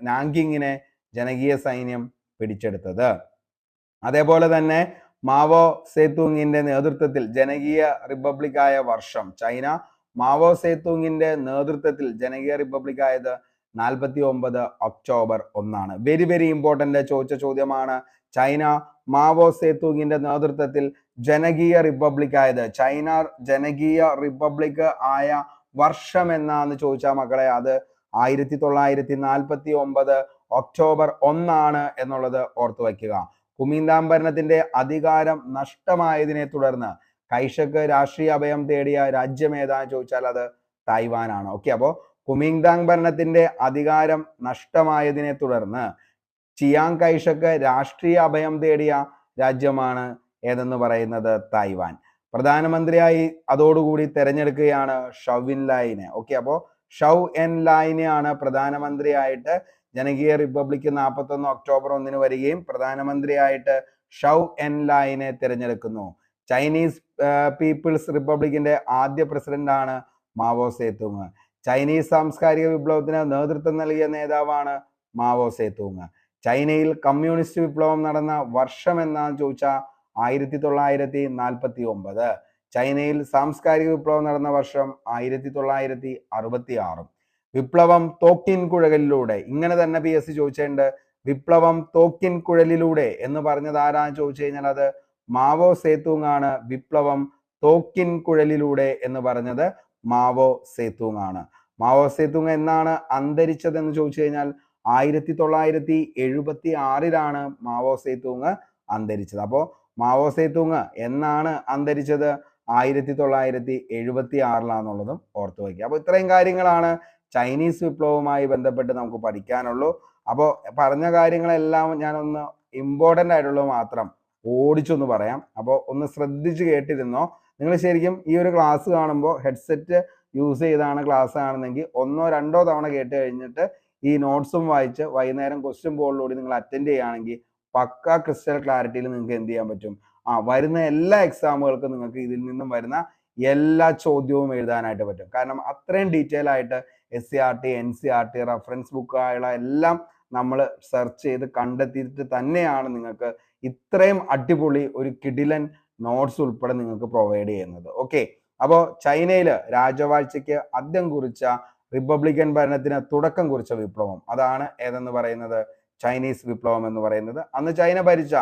Speaker 1: നാങ്കിങ്ങിനെ ജനകീയ സൈന്യം പിടിച്ചെടുത്തത്. അതേപോലെ തന്നെ മാവോ സേതുങ്ങിന്റെ നേതൃത്വത്തിൽ ജനകീയ റിപ്പബ്ലിക്കായ വർഷം, ചൈന മാവോ സേതുങ്ങിന്റെ നേതൃത്വത്തിൽ ജനകീയ റിപ്പബ്ലിക്കായത് 49 ഒക്ടോബർ 1-ആണ്. വെരി വെരി ഇമ്പോർട്ടന്റ് ചോദിച്ച ചോദ്യമാണ്. ചൈന മാവോ സേതുങ്ങിന്റെ നേതൃത്വത്തിൽ ജനകീയ റിപ്പബ്ലിക്കായത്, ചൈന ജനകീയ റിപ്പബ്ലിക് ആയ വർഷം എന്നാന്ന് ചോദിച്ചാൽ മക്കളെ അത് 1949 ഒക്ടോബർ 1 എന്നുള്ളത് ഓർത്തു വയ്ക്കുക. കുമിന്താങ് ഭരണത്തിന്റെ അധികാരം നഷ്ടമായതിനെ തുടർന്ന് കൈഷക്ക് രാഷ്ട്രീയ അഭയം തേടിയ രാജ്യം ഏതാന്ന് ചോദിച്ചാൽ അത് തായ്വാനാണ്. ഓക്കെ, അപ്പോൾ കുമിന്താങ് ഭരണത്തിന്റെ അധികാരം നഷ്ടമായതിനെ തുടർന്ന് ചിയാങ് കൈഷക്ക് രാഷ്ട്രീയ അഭയം തേടിയ രാജ്യമാണ് ഏതെന്ന് പറയുന്നത് തായ്വാൻ. പ്രധാനമന്ത്രിയായി അതോടുകൂടി തെരഞ്ഞെടുക്കുകയാണ് ഷൗ എൻലായിനെ. ഓക്കെ, അപ്പോൾ ഷൗ എൻലായിനെയാണ് പ്രധാനമന്ത്രിയായിട്ട് ജനകീയ റിപ്പബ്ലിക് 41 ഒക്ടോബർ 1 വരികയും പ്രധാനമന്ത്രിയായിട്ട് ഷൗ എൻലായിനെ തിരഞ്ഞെടുക്കുന്നു. ചൈനീസ് പീപ്പിൾസ് റിപ്പബ്ലിക്കിന്റെ ആദ്യ പ്രസിഡന്റാണ് മാവോ സേതുങ്. ചൈനീസ് സാംസ്കാരിക വിപ്ലവത്തിന് നേതൃത്വം നൽകിയ നേതാവാണ് മാവോ സേതുങ്. ചൈനയിൽ കമ്മ്യൂണിസ്റ്റ് വിപ്ലവം നടന്ന വർഷം എന്നാന്ന് ചോദിച്ചാൽ 1949. ചൈനയിൽ സാംസ്കാരിക വിപ്ലവം നടന്ന വർഷം 1966. വിപ്ലവം തോക്കിൻ കുഴലിലൂടെ, ഇങ്ങനെ തന്നെ PSC ചോദിച്ചിട്ടുണ്ട്. വിപ്ലവം തോക്കിൻ കുഴലിലൂടെ എന്ന് പറഞ്ഞത് ആരാന്ന് ചോദിച്ചു കഴിഞ്ഞാൽ അത് മാവോ സേതുങ് ആണ്. വിപ്ലവം തോക്കിൻ കുഴലിലൂടെ എന്ന് പറഞ്ഞത് മാവോ സേതുങ് ആണ്. മാവോ സേതുങ് എന്നാണ് അന്തരിച്ചതെന്ന് ചോദിച്ചു കഴിഞ്ഞാൽ 1976 മാവോ സേതുങ് അന്തരിച്ചത്. അപ്പോൾ മാവോ സേതുങ് എന്നാണ് അന്തരിച്ചത്? 1976 ഓർത്തു വയ്ക്കുക. അപ്പോൾ ഇത്രയും കാര്യങ്ങളാണ് ചൈനീസ് വിപ്ലവവുമായി ബന്ധപ്പെട്ട് നമുക്ക് പഠിക്കാനുള്ളൂ. അപ്പോൾ പറഞ്ഞ കാര്യങ്ങളെല്ലാം ഞാനൊന്ന് ഇമ്പോർട്ടൻ്റ് ആയിട്ടുള്ളത് മാത്രം ഓടിച്ചൊന്ന് പറയാം. അപ്പോൾ ഒന്ന് ശ്രദ്ധിച്ച് കേട്ടിരുന്നോ. നിങ്ങൾ ശരിക്കും ഈ ഒരു ക്ലാസ് കാണുമ്പോൾ ഹെഡ്സെറ്റ് യൂസ് ചെയ്താണ് ക്ലാസ് കാണുന്നെങ്കിൽ 1-2 തവണ കേട്ട് കഴിഞ്ഞിട്ട് ഈ നോട്ട്സും വായിച്ച് വൈകുന്നേരം ക്വസ്റ്റ്യൻ ബോർഡിലൂടെ നിങ്ങൾ അറ്റൻഡ് ചെയ്യുകയാണെങ്കിൽ പക്ക ക്രിസ്റ്റൽ ക്ലാരിറ്റിയിൽ നിങ്ങൾക്ക് എന്ത് ചെയ്യാൻ പറ്റും, വരുന്ന എല്ലാ എക്സാമുകൾക്കും നിങ്ങൾക്ക് ഇതിൽ നിന്നും വരുന്ന എല്ലാ ചോദ്യവും എഴുതാനായിട്ട് പറ്റും. കാരണം അത്രയും ഡീറ്റെയിൽ ആയിട്ട് SCERT, NCERT, റെഫറൻസ് ബുക്കുകളെ എല്ലാം നമ്മൾ സെർച്ച് ചെയ്ത് കണ്ടെത്തിയിട്ട് തന്നെയാണ് നിങ്ങൾക്ക് ഇത്രയും അടിപൊളി ഒരു കിടിലൻ നോട്ട്സ് ഉൾപ്പെടെ നിങ്ങൾക്ക് പ്രൊവൈഡ് ചെയ്യുന്നത്. ഓക്കെ, അപ്പോൾ ചൈനയിൽ രാജവാഴ്ചയ്ക്ക് ആദ്യം കുറിച്ച റിപ്പബ്ലിക്കൻ ഭരണത്തിന് തുടക്കം കുറിച്ച വിപ്ലവം, അതാണ് ഏതെന്ന് പറയുന്നത്, ചൈനീസ് വിപ്ലവം എന്ന് പറയുന്നത്. അന്ന് ചൈന ഭരിച്ച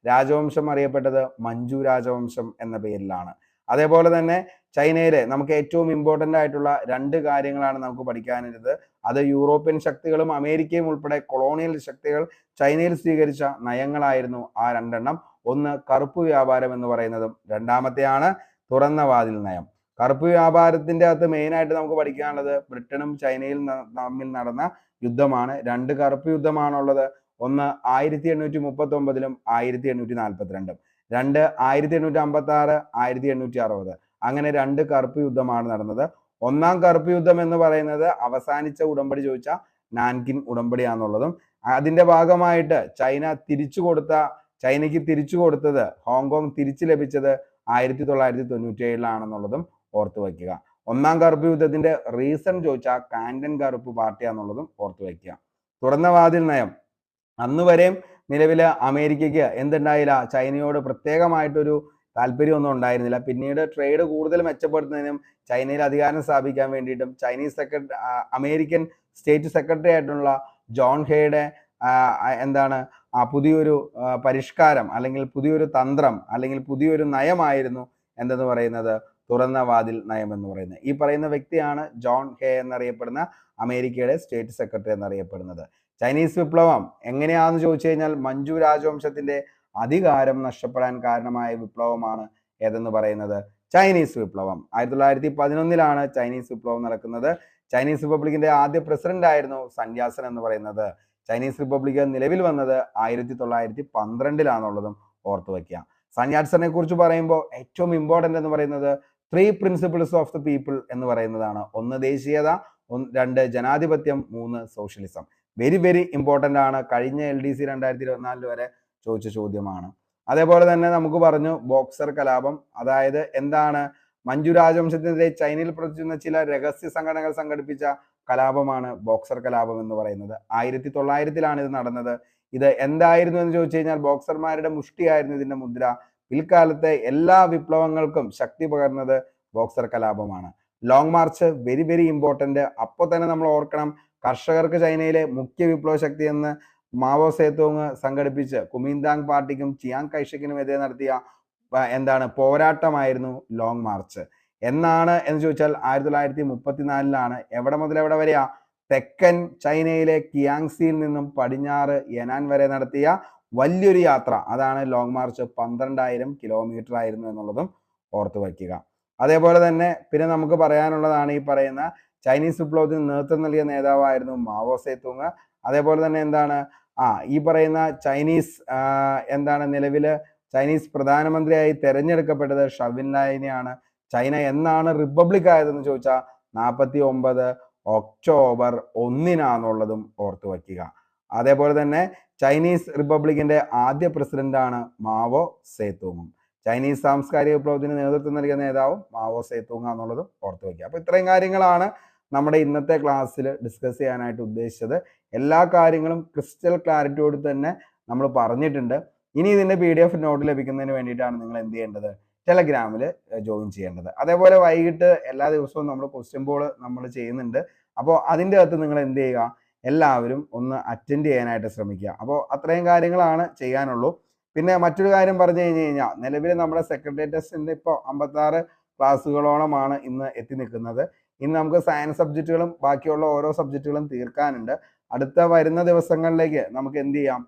Speaker 1: രാജവംശം അറിയപ്പെട്ടത് മഞ്ചു രാജവംശം എന്ന പേരിലാണ്. അതേപോലെ തന്നെ ചൈനയിലെ നമുക്ക് ഏറ്റവും ഇമ്പോർട്ടൻ്റ് ആയിട്ടുള്ള 2 കാര്യങ്ങളാണ് നമുക്ക് പഠിക്കാനുള്ളത്. അത് യൂറോപ്യൻ ശക്തികളും അമേരിക്കയും ഉൾപ്പെടെ കൊളോണിയൽ ശക്തികൾ ചൈനയിൽ സ്വീകരിച്ച നയങ്ങളായിരുന്നു ആ 2 എണ്ണം. ഒന്ന് കറുപ്പ് വ്യാപാരം എന്ന് പറയുന്നതും രണ്ടാമത്തെയാണ് തുറന്ന വാതിൽ നയം. കറുപ്പ് വ്യാപാരത്തിന്റെ അകത്ത് മെയിനായിട്ട് നമുക്ക് പഠിക്കാനുള്ളത് ബ്രിട്ടനും ചൈനയും തമ്മിൽ നടന്ന യുദ്ധമാണ്. 2 കറുപ്പ് യുദ്ധമാണുള്ളത്. ഒന്ന് 1839-ലും 1842-ലും, 2 1856, 1860. അങ്ങനെ 2 കറുപ്പ് യുദ്ധമാണ് നടന്നത്. ഒന്നാം കറുപ്പ് യുദ്ധം എന്ന് പറയുന്നത് അവസാനിച്ച ഉടമ്പടി ചോദിച്ച നാൻകിൻ ഉടമ്പടിയാണെന്നുള്ളതും അതിന്റെ ഭാഗമായിട്ട് ചൈനയ്ക്ക് തിരിച്ചു കൊടുത്തത് ഹോങ്കോങ് തിരിച്ചു ലഭിച്ചത് 1997-ലാണെന്നുള്ളതും ഓർത്തു വയ്ക്കുക. ഒന്നാം കറുപ്പ് യുദ്ധത്തിന്റെ റീസൺ ചോദിച്ചാൽ കാൻഡൻ കറുപ്പ് പാർട്ടിയാന്നുള്ളതും ഓർത്തു വയ്ക്കുക. തുറന്ന വാതിൽ നയം, അന്ന് വരെയും നിലവിൽ അമേരിക്കയ്ക്ക് എന്തുണ്ടായില്ല, ചൈനയോട് പ്രത്യേകമായിട്ടൊരു താല്പര്യമൊന്നും ഉണ്ടായിരുന്നില്ല. പിന്നീട് ട്രേഡ് കൂടുതൽ മെച്ചപ്പെടുത്തുന്നതിനും ചൈനയിൽ അധികാരം സ്ഥാപിക്കാൻ വേണ്ടിയിട്ടും അമേരിക്കൻ സ്റ്റേറ്റ് സെക്രട്ടറി ആയിട്ടുള്ള ജോൺ ഹേയുടെ പുതിയൊരു പരിഷ്കാരം അല്ലെങ്കിൽ പുതിയൊരു തന്ത്രം അല്ലെങ്കിൽ പുതിയൊരു നയമായിരുന്നു എന്തെന്ന് പറയുന്നത്, തുറന്ന വാതിൽ നയം എന്ന് പറയുന്നത്. ഈ പറയുന്ന വ്യക്തിയാണ് ജോൺ ഹേ എന്നറിയപ്പെടുന്ന അമേരിക്കയുടെ സ്റ്റേറ്റ് സെക്രട്ടറി എന്നറിയപ്പെടുന്നത്. ചൈനീസ് വിപ്ലവം എങ്ങനെയാണെന്ന് ചോദിച്ചു കഴിഞ്ഞാൽ മഞ്ചു രാജവംശത്തിന്റെ അധികാരം നഷ്ടപ്പെടാൻ കാരണമായ വിപ്ലവമാണ് ഏതെന്ന് പറയുന്നത്, ചൈനീസ് വിപ്ലവം. 1911-ലാണ് ചൈനീസ് വിപ്ലവം നടക്കുന്നത്. ചൈനീസ് റിപ്പബ്ലിക്കിന്റെ ആദ്യ പ്രസിഡന്റ് ആയിരുന്നു സന്യാസൻ എന്ന് പറയുന്നത്. ചൈനീസ് റിപ്പബ്ലിക് നിലവിൽ വന്നത് 1912-ലാണുള്ളതും ഓർത്തു വയ്ക്കുക. സന്യാസനെ കുറിച്ച് പറയുമ്പോൾ ഏറ്റവും ഇമ്പോർട്ടൻ്റ് എന്ന് പറയുന്നത് 3 പ്രിൻസിപ്പിൾസ് ഓഫ് ദ പീപ്പിൾ എന്ന് പറയുന്നതാണ്. 1 ദേശീയത, 2 ജനാധിപത്യം, 3 സോഷ്യലിസം. വെരി വെരി ഇമ്പോർട്ടൻ്റ് ആണ്. കഴിഞ്ഞ LDC 2024 വരെ ചോദിച്ച ചോദ്യമാണ്. അതേപോലെ തന്നെ നമുക്ക് പറഞ്ഞു ബോക്സർ കലാപം, അതായത് എന്താണ്, മഞ്ചു രാജവംശത്തിനെതിരെ ചൈനയിൽ പ്രവർത്തിക്കുന്ന ചില രഹസ്യ സംഘടനകൾ സംഘടിപ്പിച്ച കലാപമാണ് ബോക്സർ കലാപം എന്ന് പറയുന്നത്. 1900-ലാണ് ഇത് നടന്നത്. ഇത് എന്തായിരുന്നു എന്ന് ചോദിച്ചു കഴിഞ്ഞാൽ ബോക്സർമാരുടെ മുഷ്ടിയായിരുന്നു ഇതിന്റെ മുദ്ര. പിൽക്കാലത്തെ എല്ലാ വിപ്ലവങ്ങൾക്കും ശക്തി പകർന്നത് ബോക്സർ കലാപമാണ്. Long March very very important. അപ്പോൾ തന്നെ നമ്മൾ ഓർക്കണം, കർഷകർക്ക് ചൈനയിലെ മുഖ്യ വിപ്ലവ ശക്തി എന്ന് മാവോ സേതോങ് സംഘടിപ്പിച്ച് കുമിന്താങ് പാർട്ടിക്കും ചിയാങ് കൈഷക്കിനുമെതിരെ നടത്തിയ പോരാട്ടമായിരുന്നു ലോങ് മാർച്ച്. എന്ന് ചോദിച്ചാൽ 1934-ലാണ്. എവിടെ മുതൽ എവിടെ വരെയാ? തെക്കൻ ചൈനയിലെ കിയാങ്സിയിൽ നിന്നും പടിഞ്ഞാറ് യനാൻ വരെ നടത്തിയ വലിയൊരു യാത്ര, അതാണ് ലോങ് മാർച്ച്. 12,000 കിലോമീറ്റർ ആയിരുന്നു എന്നുള്ളതും ഓർത്തു വയ്ക്കുക. അതേപോലെ തന്നെ പിന്നെ നമുക്ക് പറയാനുള്ളതാണ് ഈ പറയുന്ന ചൈനീസ് വിപ്ലവത്തിന് നേതൃത്വം നൽകിയ നേതാവായിരുന്നു മാവോ സേതുങ്. അതേപോലെ തന്നെ ഈ പറയുന്ന ചൈനീസ് നിലവില് ചൈനീസ് പ്രധാനമന്ത്രിയായി തെരഞ്ഞെടുക്കപ്പെട്ടത് ഷവിൻലായിനെയാണ്. ചൈന എന്നാണ് റിപ്പബ്ലിക് ആയതെന്ന് ചോദിച്ചാൽ 49 ഒക്ടോബർ 1-നാന്നുള്ളതും ഓർത്തു വയ്ക്കുക. അതേപോലെ തന്നെ ചൈനീസ് റിപ്പബ്ലിക്കിന്റെ ആദ്യ പ്രസിഡന്റാണ് മാവോ സേതുങ്. ചൈനീസ് സാംസ്കാരിക വിപ്ലവത്തിന് നേതൃത്വം നൽകിയ നേതാവും മാവോ സേതുങ് എന്നുള്ളതും ഓർത്തു വയ്ക്കുക. അപ്പൊ ഇത്രയും കാര്യങ്ങളാണ് നമ്മുടെ ഇന്നത്തെ ക്ലാസ്സിൽ ഡിസ്കസ് ചെയ്യാനായിട്ട് ഉദ്ദേശിച്ചത്. എല്ലാ കാര്യങ്ങളും ക്രിസ്റ്റൽ ക്ലാരിറ്റിയോട് തന്നെ നമ്മൾ പറഞ്ഞിട്ടുണ്ട്. ഇനി ഇതിന്റെ PDF നോട്ട് ലഭിക്കുന്നതിന് വേണ്ടിയിട്ടാണ് നിങ്ങൾ എന്ത് ചെയ്യേണ്ടത്, ടെലഗ്രാമിൽ ജോയിൻ ചെയ്യേണ്ടത്. അതേപോലെ വൈകിട്ട് എല്ലാ ദിവസവും നമ്മൾ ക്വസ്റ്റ്യൻ ബോൾ നമ്മൾ ചെയ്യുന്നുണ്ട്. അപ്പോൾ അതിൻ്റെ അകത്ത് നിങ്ങൾ എന്ത് ചെയ്യുക, എല്ലാവരും ഒന്ന് അറ്റൻഡ് ചെയ്യാനായിട്ട് ശ്രമിക്കുക. അപ്പോൾ അത്രയും കാര്യങ്ങളാണ് ചെയ്യാനുള്ളൂ. പിന്നെ മറ്റൊരു കാര്യം പറഞ്ഞു കഴിഞ്ഞാൽ നിലവിൽ നമ്മുടെ സെക്രട്ടേറിയറ്റ് ടെസ്റ്റിന്റെ ഇപ്പോൾ 56 ക്ലാസ്സുകളോളമാണ് ഇന്ന് എത്തി നിൽക്കുന്നത്. ഇന്ന് നമുക്ക് സയൻസ് സബ്ജക്റ്റുകളും ബാക്കിയുള്ള ഓരോ സബ്ജക്റ്റുകളും തീർക്കാനുണ്ട്. അടുത്ത വരുന്ന ദിവസങ്ങളിലേക്ക് നമുക്ക് എന്ത് ചെയ്യാം,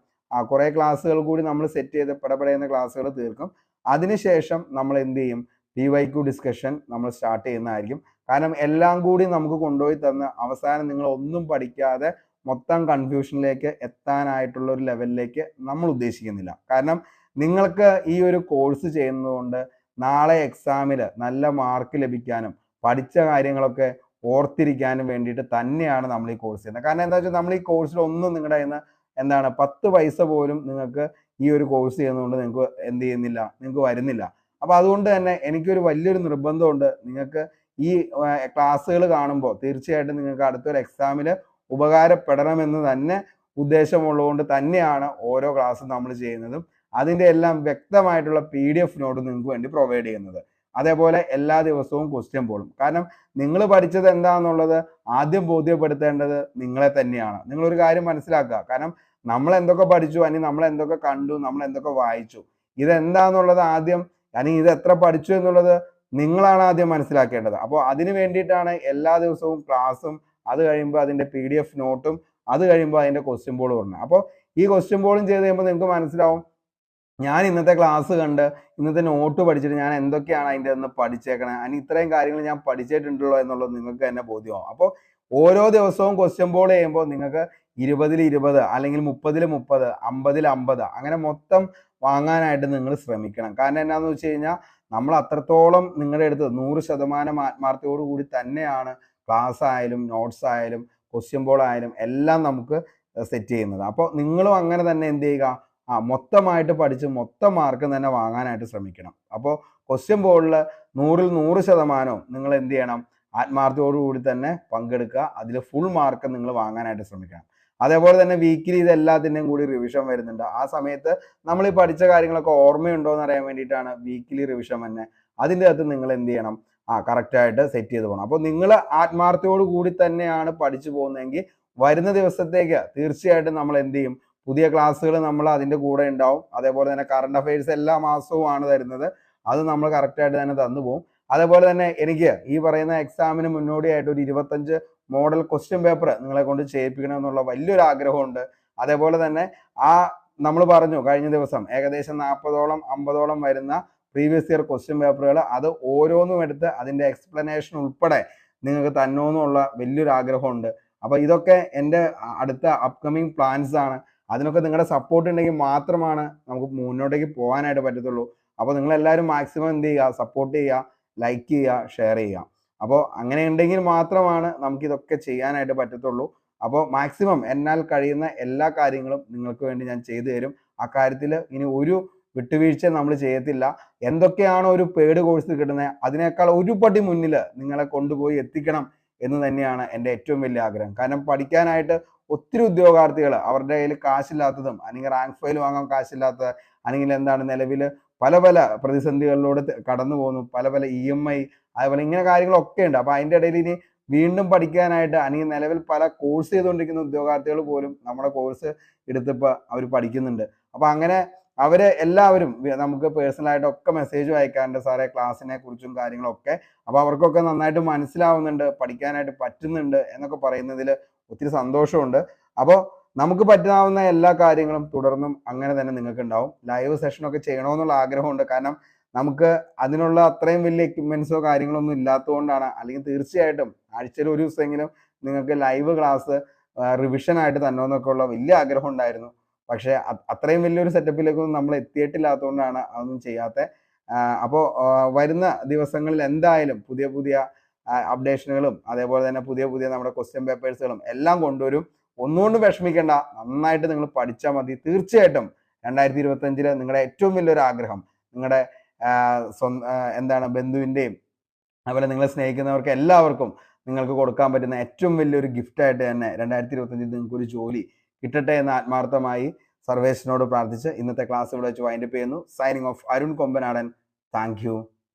Speaker 1: കുറേ ക്ലാസ്സുകൾ കൂടി നമ്മൾ സെറ്റ് ചെയ്ത് പെടപെടുന്ന ക്ലാസ്സുകൾ തീർക്കും. അതിനുശേഷം നമ്മൾ എന്ത് ചെയ്യും, DYQ ഡിസ്കഷൻ നമ്മൾ സ്റ്റാർട്ട് ചെയ്യുന്നതായിരിക്കും. കാരണം എല്ലാം കൂടി നമുക്ക് കൊണ്ടുപോയി തന്ന് അവസാനം നിങ്ങൾ ഒന്നും പഠിക്കാതെ മൊത്തം കൺഫ്യൂഷനിലേക്ക് എത്താനായിട്ടുള്ള ഒരു ലെവലിലേക്ക് നമ്മൾ ഉദ്ദേശിക്കുന്നില്ല. കാരണം നിങ്ങൾക്ക് ഈ ഒരു കോഴ്സ് ചെയ്യുന്നതുകൊണ്ട് നാളെ എക്സാമിൽ നല്ല മാർക്ക് ലഭിക്കാനും പഠിച്ച കാര്യങ്ങളൊക്കെ ഓർത്തിരിക്കാനും വേണ്ടിയിട്ട് തന്നെയാണ് നമ്മൾ ഈ കോഴ്സ് ചെയ്യുന്നത്. കാരണം എന്താ വെച്ചാൽ നമ്മൾ ഈ കോഴ്സിൽ ഒന്നും നിങ്ങളുടെ കയ്യിൽ നിന്ന് എന്താണ് 10 പൈസ പോലും നിങ്ങൾക്ക് ഈ ഒരു കോഴ്സ് ചെയ്യുന്നതുകൊണ്ട് നിങ്ങൾക്ക് എന്ത് ചെയ്യുന്നില്ല, നിങ്ങൾക്ക് വരുന്നില്ല. അപ്പോൾ അതുകൊണ്ട് തന്നെ എനിക്കൊരു വലിയൊരു നിർബന്ധമുണ്ട്, നിങ്ങൾക്ക് ഈ ക്ലാസ്സുകൾ കാണുമ്പോൾ തീർച്ചയായിട്ടും നിങ്ങൾക്ക് അടുത്തൊരു എക്സാമിൽ ഉപകാരപ്പെടണമെന്ന് തന്നെ ഉദ്ദേശമുള്ളതുകൊണ്ട് തന്നെയാണ് ഓരോ ക്ലാസ്സും നമ്മൾ ചെയ്യുന്നതും അതിൻ്റെ എല്ലാം വ്യക്തമായിട്ടുള്ള PDF നോട്ട് നിങ്ങൾക്ക് വേണ്ടി പ്രൊവൈഡ് ചെയ്യുന്നത്. അതേപോലെ എല്ലാ ദിവസവും ക്വസ്റ്റ്യൻ പോളും. കാരണം നിങ്ങൾ പഠിച്ചത് എന്താണെന്നുള്ളത് ആദ്യം ബോധ്യപ്പെടുത്തേണ്ടത് നിങ്ങളെ തന്നെയാണ്. നിങ്ങളൊരു കാര്യം മനസ്സിലാക്കുക, കാരണം നമ്മൾ എന്തൊക്കെ പഠിച്ചു, അല്ലെങ്കിൽ നമ്മൾ എന്തൊക്കെ കണ്ടു, നമ്മൾ എന്തൊക്കെ വായിച്ചു, ഇതെന്താന്നുള്ളത് ആദ്യം, അല്ലെങ്കിൽ ഇത് എത്ര പഠിച്ചു എന്നുള്ളത് നിങ്ങളാണ് ആദ്യം മനസ്സിലാക്കേണ്ടത്. അപ്പോൾ അതിന് വേണ്ടിയിട്ടാണ് എല്ലാ ദിവസവും ക്ലാസ്സും, അത് കഴിയുമ്പോൾ അതിൻ്റെ PDF നോട്ടും, അത് കഴിയുമ്പോൾ അതിൻ്റെ ക്വസ്റ്റ്യൻ ബോൾ പറഞ്ഞത്. അപ്പോൾ ഈ ക്വസ്റ്റ്യൻ ബോളും ചെയ്ത് കഴിയുമ്പോൾ നിങ്ങൾക്ക് മനസ്സിലാവും ഞാൻ ഇന്നത്തെ ക്ലാസ് കണ്ട് ഇന്നത്തെ നോട്ട് പഠിച്ചിട്ട് ഞാൻ എന്തൊക്കെയാണ് അതിൻ്റെ ഒന്ന് പഠിച്ചേക്കണേ, അതിന് ഇത്രയും കാര്യങ്ങൾ ഞാൻ പഠിച്ചിട്ടുണ്ടല്ലോ എന്നുള്ളത് നിങ്ങൾക്ക് തന്നെ ബോധ്യമാവും. അപ്പോൾ ഓരോ ദിവസവും ക്വസ്റ്റ്യൻ ബോൾ ചെയ്യുമ്പോൾ നിങ്ങൾക്ക് 20-ൽ 20 അല്ലെങ്കിൽ 30-ൽ 30, 50-ൽ 50 അങ്ങനെ മൊത്തം വാങ്ങാനായിട്ട് നിങ്ങൾ ശ്രമിക്കണം. കാരണം എന്താണെന്ന് വെച്ച് കഴിഞ്ഞാൽ നമ്മൾ അത്രത്തോളം നിങ്ങളുടെ അടുത്ത് 100% ആത്മാർത്ഥതയോടു കൂടി തന്നെയാണ് ക്ലാസ് ആയാലും നോട്ട്സ് ആയാലും ക്വസ്റ്റ്യൻ ബോൾ ആയാലും എല്ലാം നമുക്ക് സെറ്റ് ചെയ്യുന്നത്. അപ്പോൾ നിങ്ങളും അങ്ങനെ തന്നെ എന്ത് ചെയ്യുക, മൊത്തമായിട്ട് പഠിച്ച് മൊത്തം മാർക്ക് തന്നെ വാങ്ങാനായിട്ട് ശ്രമിക്കണം. അപ്പോൾ ക്വസ്റ്റ്യൻ ബോർഡിൽ 100-ൽ 100% നിങ്ങൾ എന്ത് ചെയ്യണം, ആത്മാർത്ഥതയോടുകൂടി തന്നെ പങ്കെടുക്കുക. അതിൽ ഫുൾ മാർക്ക് നിങ്ങൾ വാങ്ങാനായിട്ട് ശ്രമിക്കണം. അതേപോലെ തന്നെ വീക്കിലി ഇത് എല്ലാത്തിൻ്റെയും കൂടി റിവിഷൻ വരുന്നുണ്ട്. ആ സമയത്ത് നമ്മൾ ഈ പഠിച്ച കാര്യങ്ങളൊക്കെ ഓർമ്മയുണ്ടോ എന്ന് അറിയാൻ വേണ്ടിയിട്ടാണ് വീക്കിലി റിവിഷൻ തന്നെ. അതിൻ്റെ അകത്ത് നിങ്ങൾ എന്ത് ചെയ്യണം, കറക്റ്റായിട്ട് സെറ്റ് ചെയ്ത് പോകണം. അപ്പോൾ നിങ്ങൾ ആത്മാർത്ഥതയോട് കൂടി തന്നെയാണ് പഠിച്ചു പോകുന്നതെങ്കിൽ വരുന്ന ദിവസത്തേക്ക് തീർച്ചയായിട്ടും നമ്മൾ എന്ത് ചെയ്യും, പുതിയ ക്ലാസ്സുകൾ നമ്മൾ അതിൻ്റെ കൂടെ ഉണ്ടാവും. അതേപോലെ തന്നെ കറണ്ട് അഫയേഴ്സ് എല്ലാ മാസവും ആണ് തരുന്നത്, അത് നമ്മൾ കറക്റ്റായിട്ട് തന്നെ തന്നു പോകും. അതേപോലെ തന്നെ എനിക്ക് ഈ പറയുന്ന എക്സാമിന് മുന്നോടിയായിട്ട് ഒരു 25 മോഡൽ ക്വസ്റ്റ്യൻ പേപ്പർ നിങ്ങളെ കൊണ്ട് ചെയ്യിപ്പിക്കണം എന്നുള്ള വലിയൊരു ആഗ്രഹമുണ്ട്. അതേപോലെ തന്നെ നമ്മൾ പറഞ്ഞു കഴിഞ്ഞ ദിവസം ഏകദേശം 40ഓളം 50ഓളം വരുന്ന പ്രീവിയസ് ഇയർ ക്വസ്റ്റ്യൻ പേപ്പറുകൾ, അത് ഓരോന്നും എടുത്ത് അതിൻ്റെ എക്സ്പ്ലനേഷൻ ഉൾപ്പെടെ നിങ്ങൾക്ക് തന്നോന്നുള്ള വലിയൊരു ആഗ്രഹമുണ്ട്. അപ്പോൾ ഇതൊക്കെ എൻ്റെ അടുത്ത അപ്കമിങ് പ്ലാൻസ് ആണ്. അതിനൊക്കെ നിങ്ങളുടെ സപ്പോർട്ട് ഉണ്ടെങ്കിൽ മാത്രമാണ് നമുക്ക് മുന്നോട്ടേക്ക് പോകാനായിട്ട് പറ്റത്തുള്ളൂ. അപ്പോൾ നിങ്ങളെല്ലാവരും മാക്സിമം എന്ത് ചെയ്യുക, സപ്പോർട്ട് ചെയ്യുക, ലൈക്ക് ചെയ്യുക, ഷെയർ ചെയ്യുക. അപ്പോൾ അങ്ങനെ ഉണ്ടെങ്കിൽ മാത്രമാണ് നമുക്കിതൊക്കെ ചെയ്യാനായിട്ട് പറ്റത്തുള്ളൂ. അപ്പോൾ മാക്സിമം എന്നാൽ കഴിയുന്ന എല്ലാ കാര്യങ്ങളും നിങ്ങൾക്ക് വേണ്ടി ഞാൻ ചെയ്തു തരും. ആ കാര്യത്തിൽ ഇനി ഒരു വിട്ടുവീഴ്ച നമ്മൾ ചെയ്യത്തില്ല. എന്തൊക്കെയാണോ ഒരു പെയ്ഡ് കോഴ്സ് കിട്ടുന്നത് അതിനേക്കാൾ ഒരു പടി മുന്നിൽ നിങ്ങളെ കൊണ്ടുപോയി എത്തിക്കണം എന്ന് തന്നെയാണ് എൻ്റെ ഏറ്റവും വലിയ ആഗ്രഹം. കാരണം പഠിക്കാനായിട്ട് ഒത്തിരി ഉദ്യോഗാർത്ഥികൾ അവരുടെ കയ്യിൽ കാശില്ലാത്തതും, അല്ലെങ്കിൽ റാങ്ക് ഫയൽ വാങ്ങാൻ കാശില്ലാത്ത, അല്ലെങ്കിൽ എന്താണ് നിലവിൽ പല പല പ്രതിസന്ധികളിലൂടെ കടന്നു പോകുന്നു, പല പല EMI അതേപോലെ ഇങ്ങനെ കാര്യങ്ങളൊക്കെ ഉണ്ട്. അപ്പോൾ അതിൻ്റെ ഇടയിൽ ഇനി വീണ്ടും പഠിക്കാനായിട്ട്, അല്ലെങ്കിൽ നിലവിൽ പല കോഴ്സ് ചെയ്തുകൊണ്ടിരിക്കുന്ന ഉദ്യോഗാർത്ഥികൾ പോലും നമ്മുടെ കോഴ്സ് എടുത്തിപ്പോൾ അവർ പഠിക്കുന്നുണ്ട്. അപ്പോൾ അങ്ങനെ അവരെ എല്ലാവരും നമുക്ക് പേഴ്സണലായിട്ടൊക്കെ മെസ്സേജ് അയക്കാറുണ്ട്, സാറേ ക്ലാസ്സിനെ കുറിച്ചും കാര്യങ്ങളൊക്കെ. അപ്പോൾ അവർക്കൊക്കെ നന്നായിട്ട് മനസ്സിലാവുന്നുണ്ട്, പഠിക്കാനായിട്ട് പറ്റുന്നുണ്ട് എന്നൊക്കെ പറയുന്നതിൽ ഒത്തിരി സന്തോഷമുണ്ട്. അപ്പോൾ നമുക്ക് പറ്റാവുന്ന എല്ലാ കാര്യങ്ങളും തുടർന്നും അങ്ങനെ തന്നെ നിങ്ങൾക്ക് ഉണ്ടാവും. ലൈവ് സെഷനൊക്കെ ചെയ്യണമെന്നുള്ള ആഗ്രഹമുണ്ട്. കാരണം നമുക്ക് അതിനുള്ള അത്രയും വലിയ എക്യുപ്മെന്റ്സോ കാര്യങ്ങളൊന്നും ഇല്ലാത്തതുകൊണ്ടാണ്. അല്ലെങ്കിൽ തീർച്ചയായിട്ടും ആഴ്ചയിൽ ഒരു ദിവസമെങ്കിലും നിങ്ങൾക്ക് ലൈവ് ക്ലാസ് റിവിഷൻ ആയിട്ട് തന്നോന്നൊക്കെ ഉള്ള വലിയ ആഗ്രഹം ഉണ്ടായിരുന്നു. പക്ഷേ അത്രയും വലിയൊരു സെറ്റപ്പിലേക്കൊന്നും നമ്മൾ എത്തിയിട്ടില്ലാത്തതുകൊണ്ടാണ് അതൊന്നും ചെയ്യാത്ത. അപ്പോൾ വരുന്ന ദിവസങ്ങളിൽ എന്തായാലും പുതിയ പുതിയ അപ്ഡേഷനുകളും അതേപോലെ തന്നെ പുതിയ പുതിയ നമ്മുടെ ക്വസ്റ്റ്യൻ പേപ്പേഴ്സുകളും എല്ലാം കൊണ്ടുവരും. ഒന്നുകൊണ്ടും വിഷമിക്കേണ്ട, നന്നായിട്ട് നിങ്ങൾ പഠിച്ചാൽ മതി. തീർച്ചയായിട്ടും 2025 നിങ്ങളുടെ ഏറ്റവും വലിയൊരു ആഗ്രഹം നിങ്ങളുടെ എന്താണ് ബന്ധുവിൻ്റെയും അതുപോലെ നിങ്ങളെ സ്നേഹിക്കുന്നവർക്ക് എല്ലാവർക്കും നിങ്ങൾക്ക് കൊടുക്കാൻ പറ്റുന്ന ഏറ്റവും വലിയൊരു ഗിഫ്റ്റായിട്ട് തന്നെ 2025 നിങ്ങൾക്ക് ഒരു ജോലി കിട്ടട്ടെ എന്ന് ആത്മാർത്ഥമായി സർവേശ്വരനോട് പ്രാർത്ഥിച്ച് ഇന്നത്തെ ക്ലാസ് ഇവിടെ വെച്ച് വൈൻഡപ്പ് ചെയ്യുന്നു. Signing off, Arun Kombanadan. Thank you.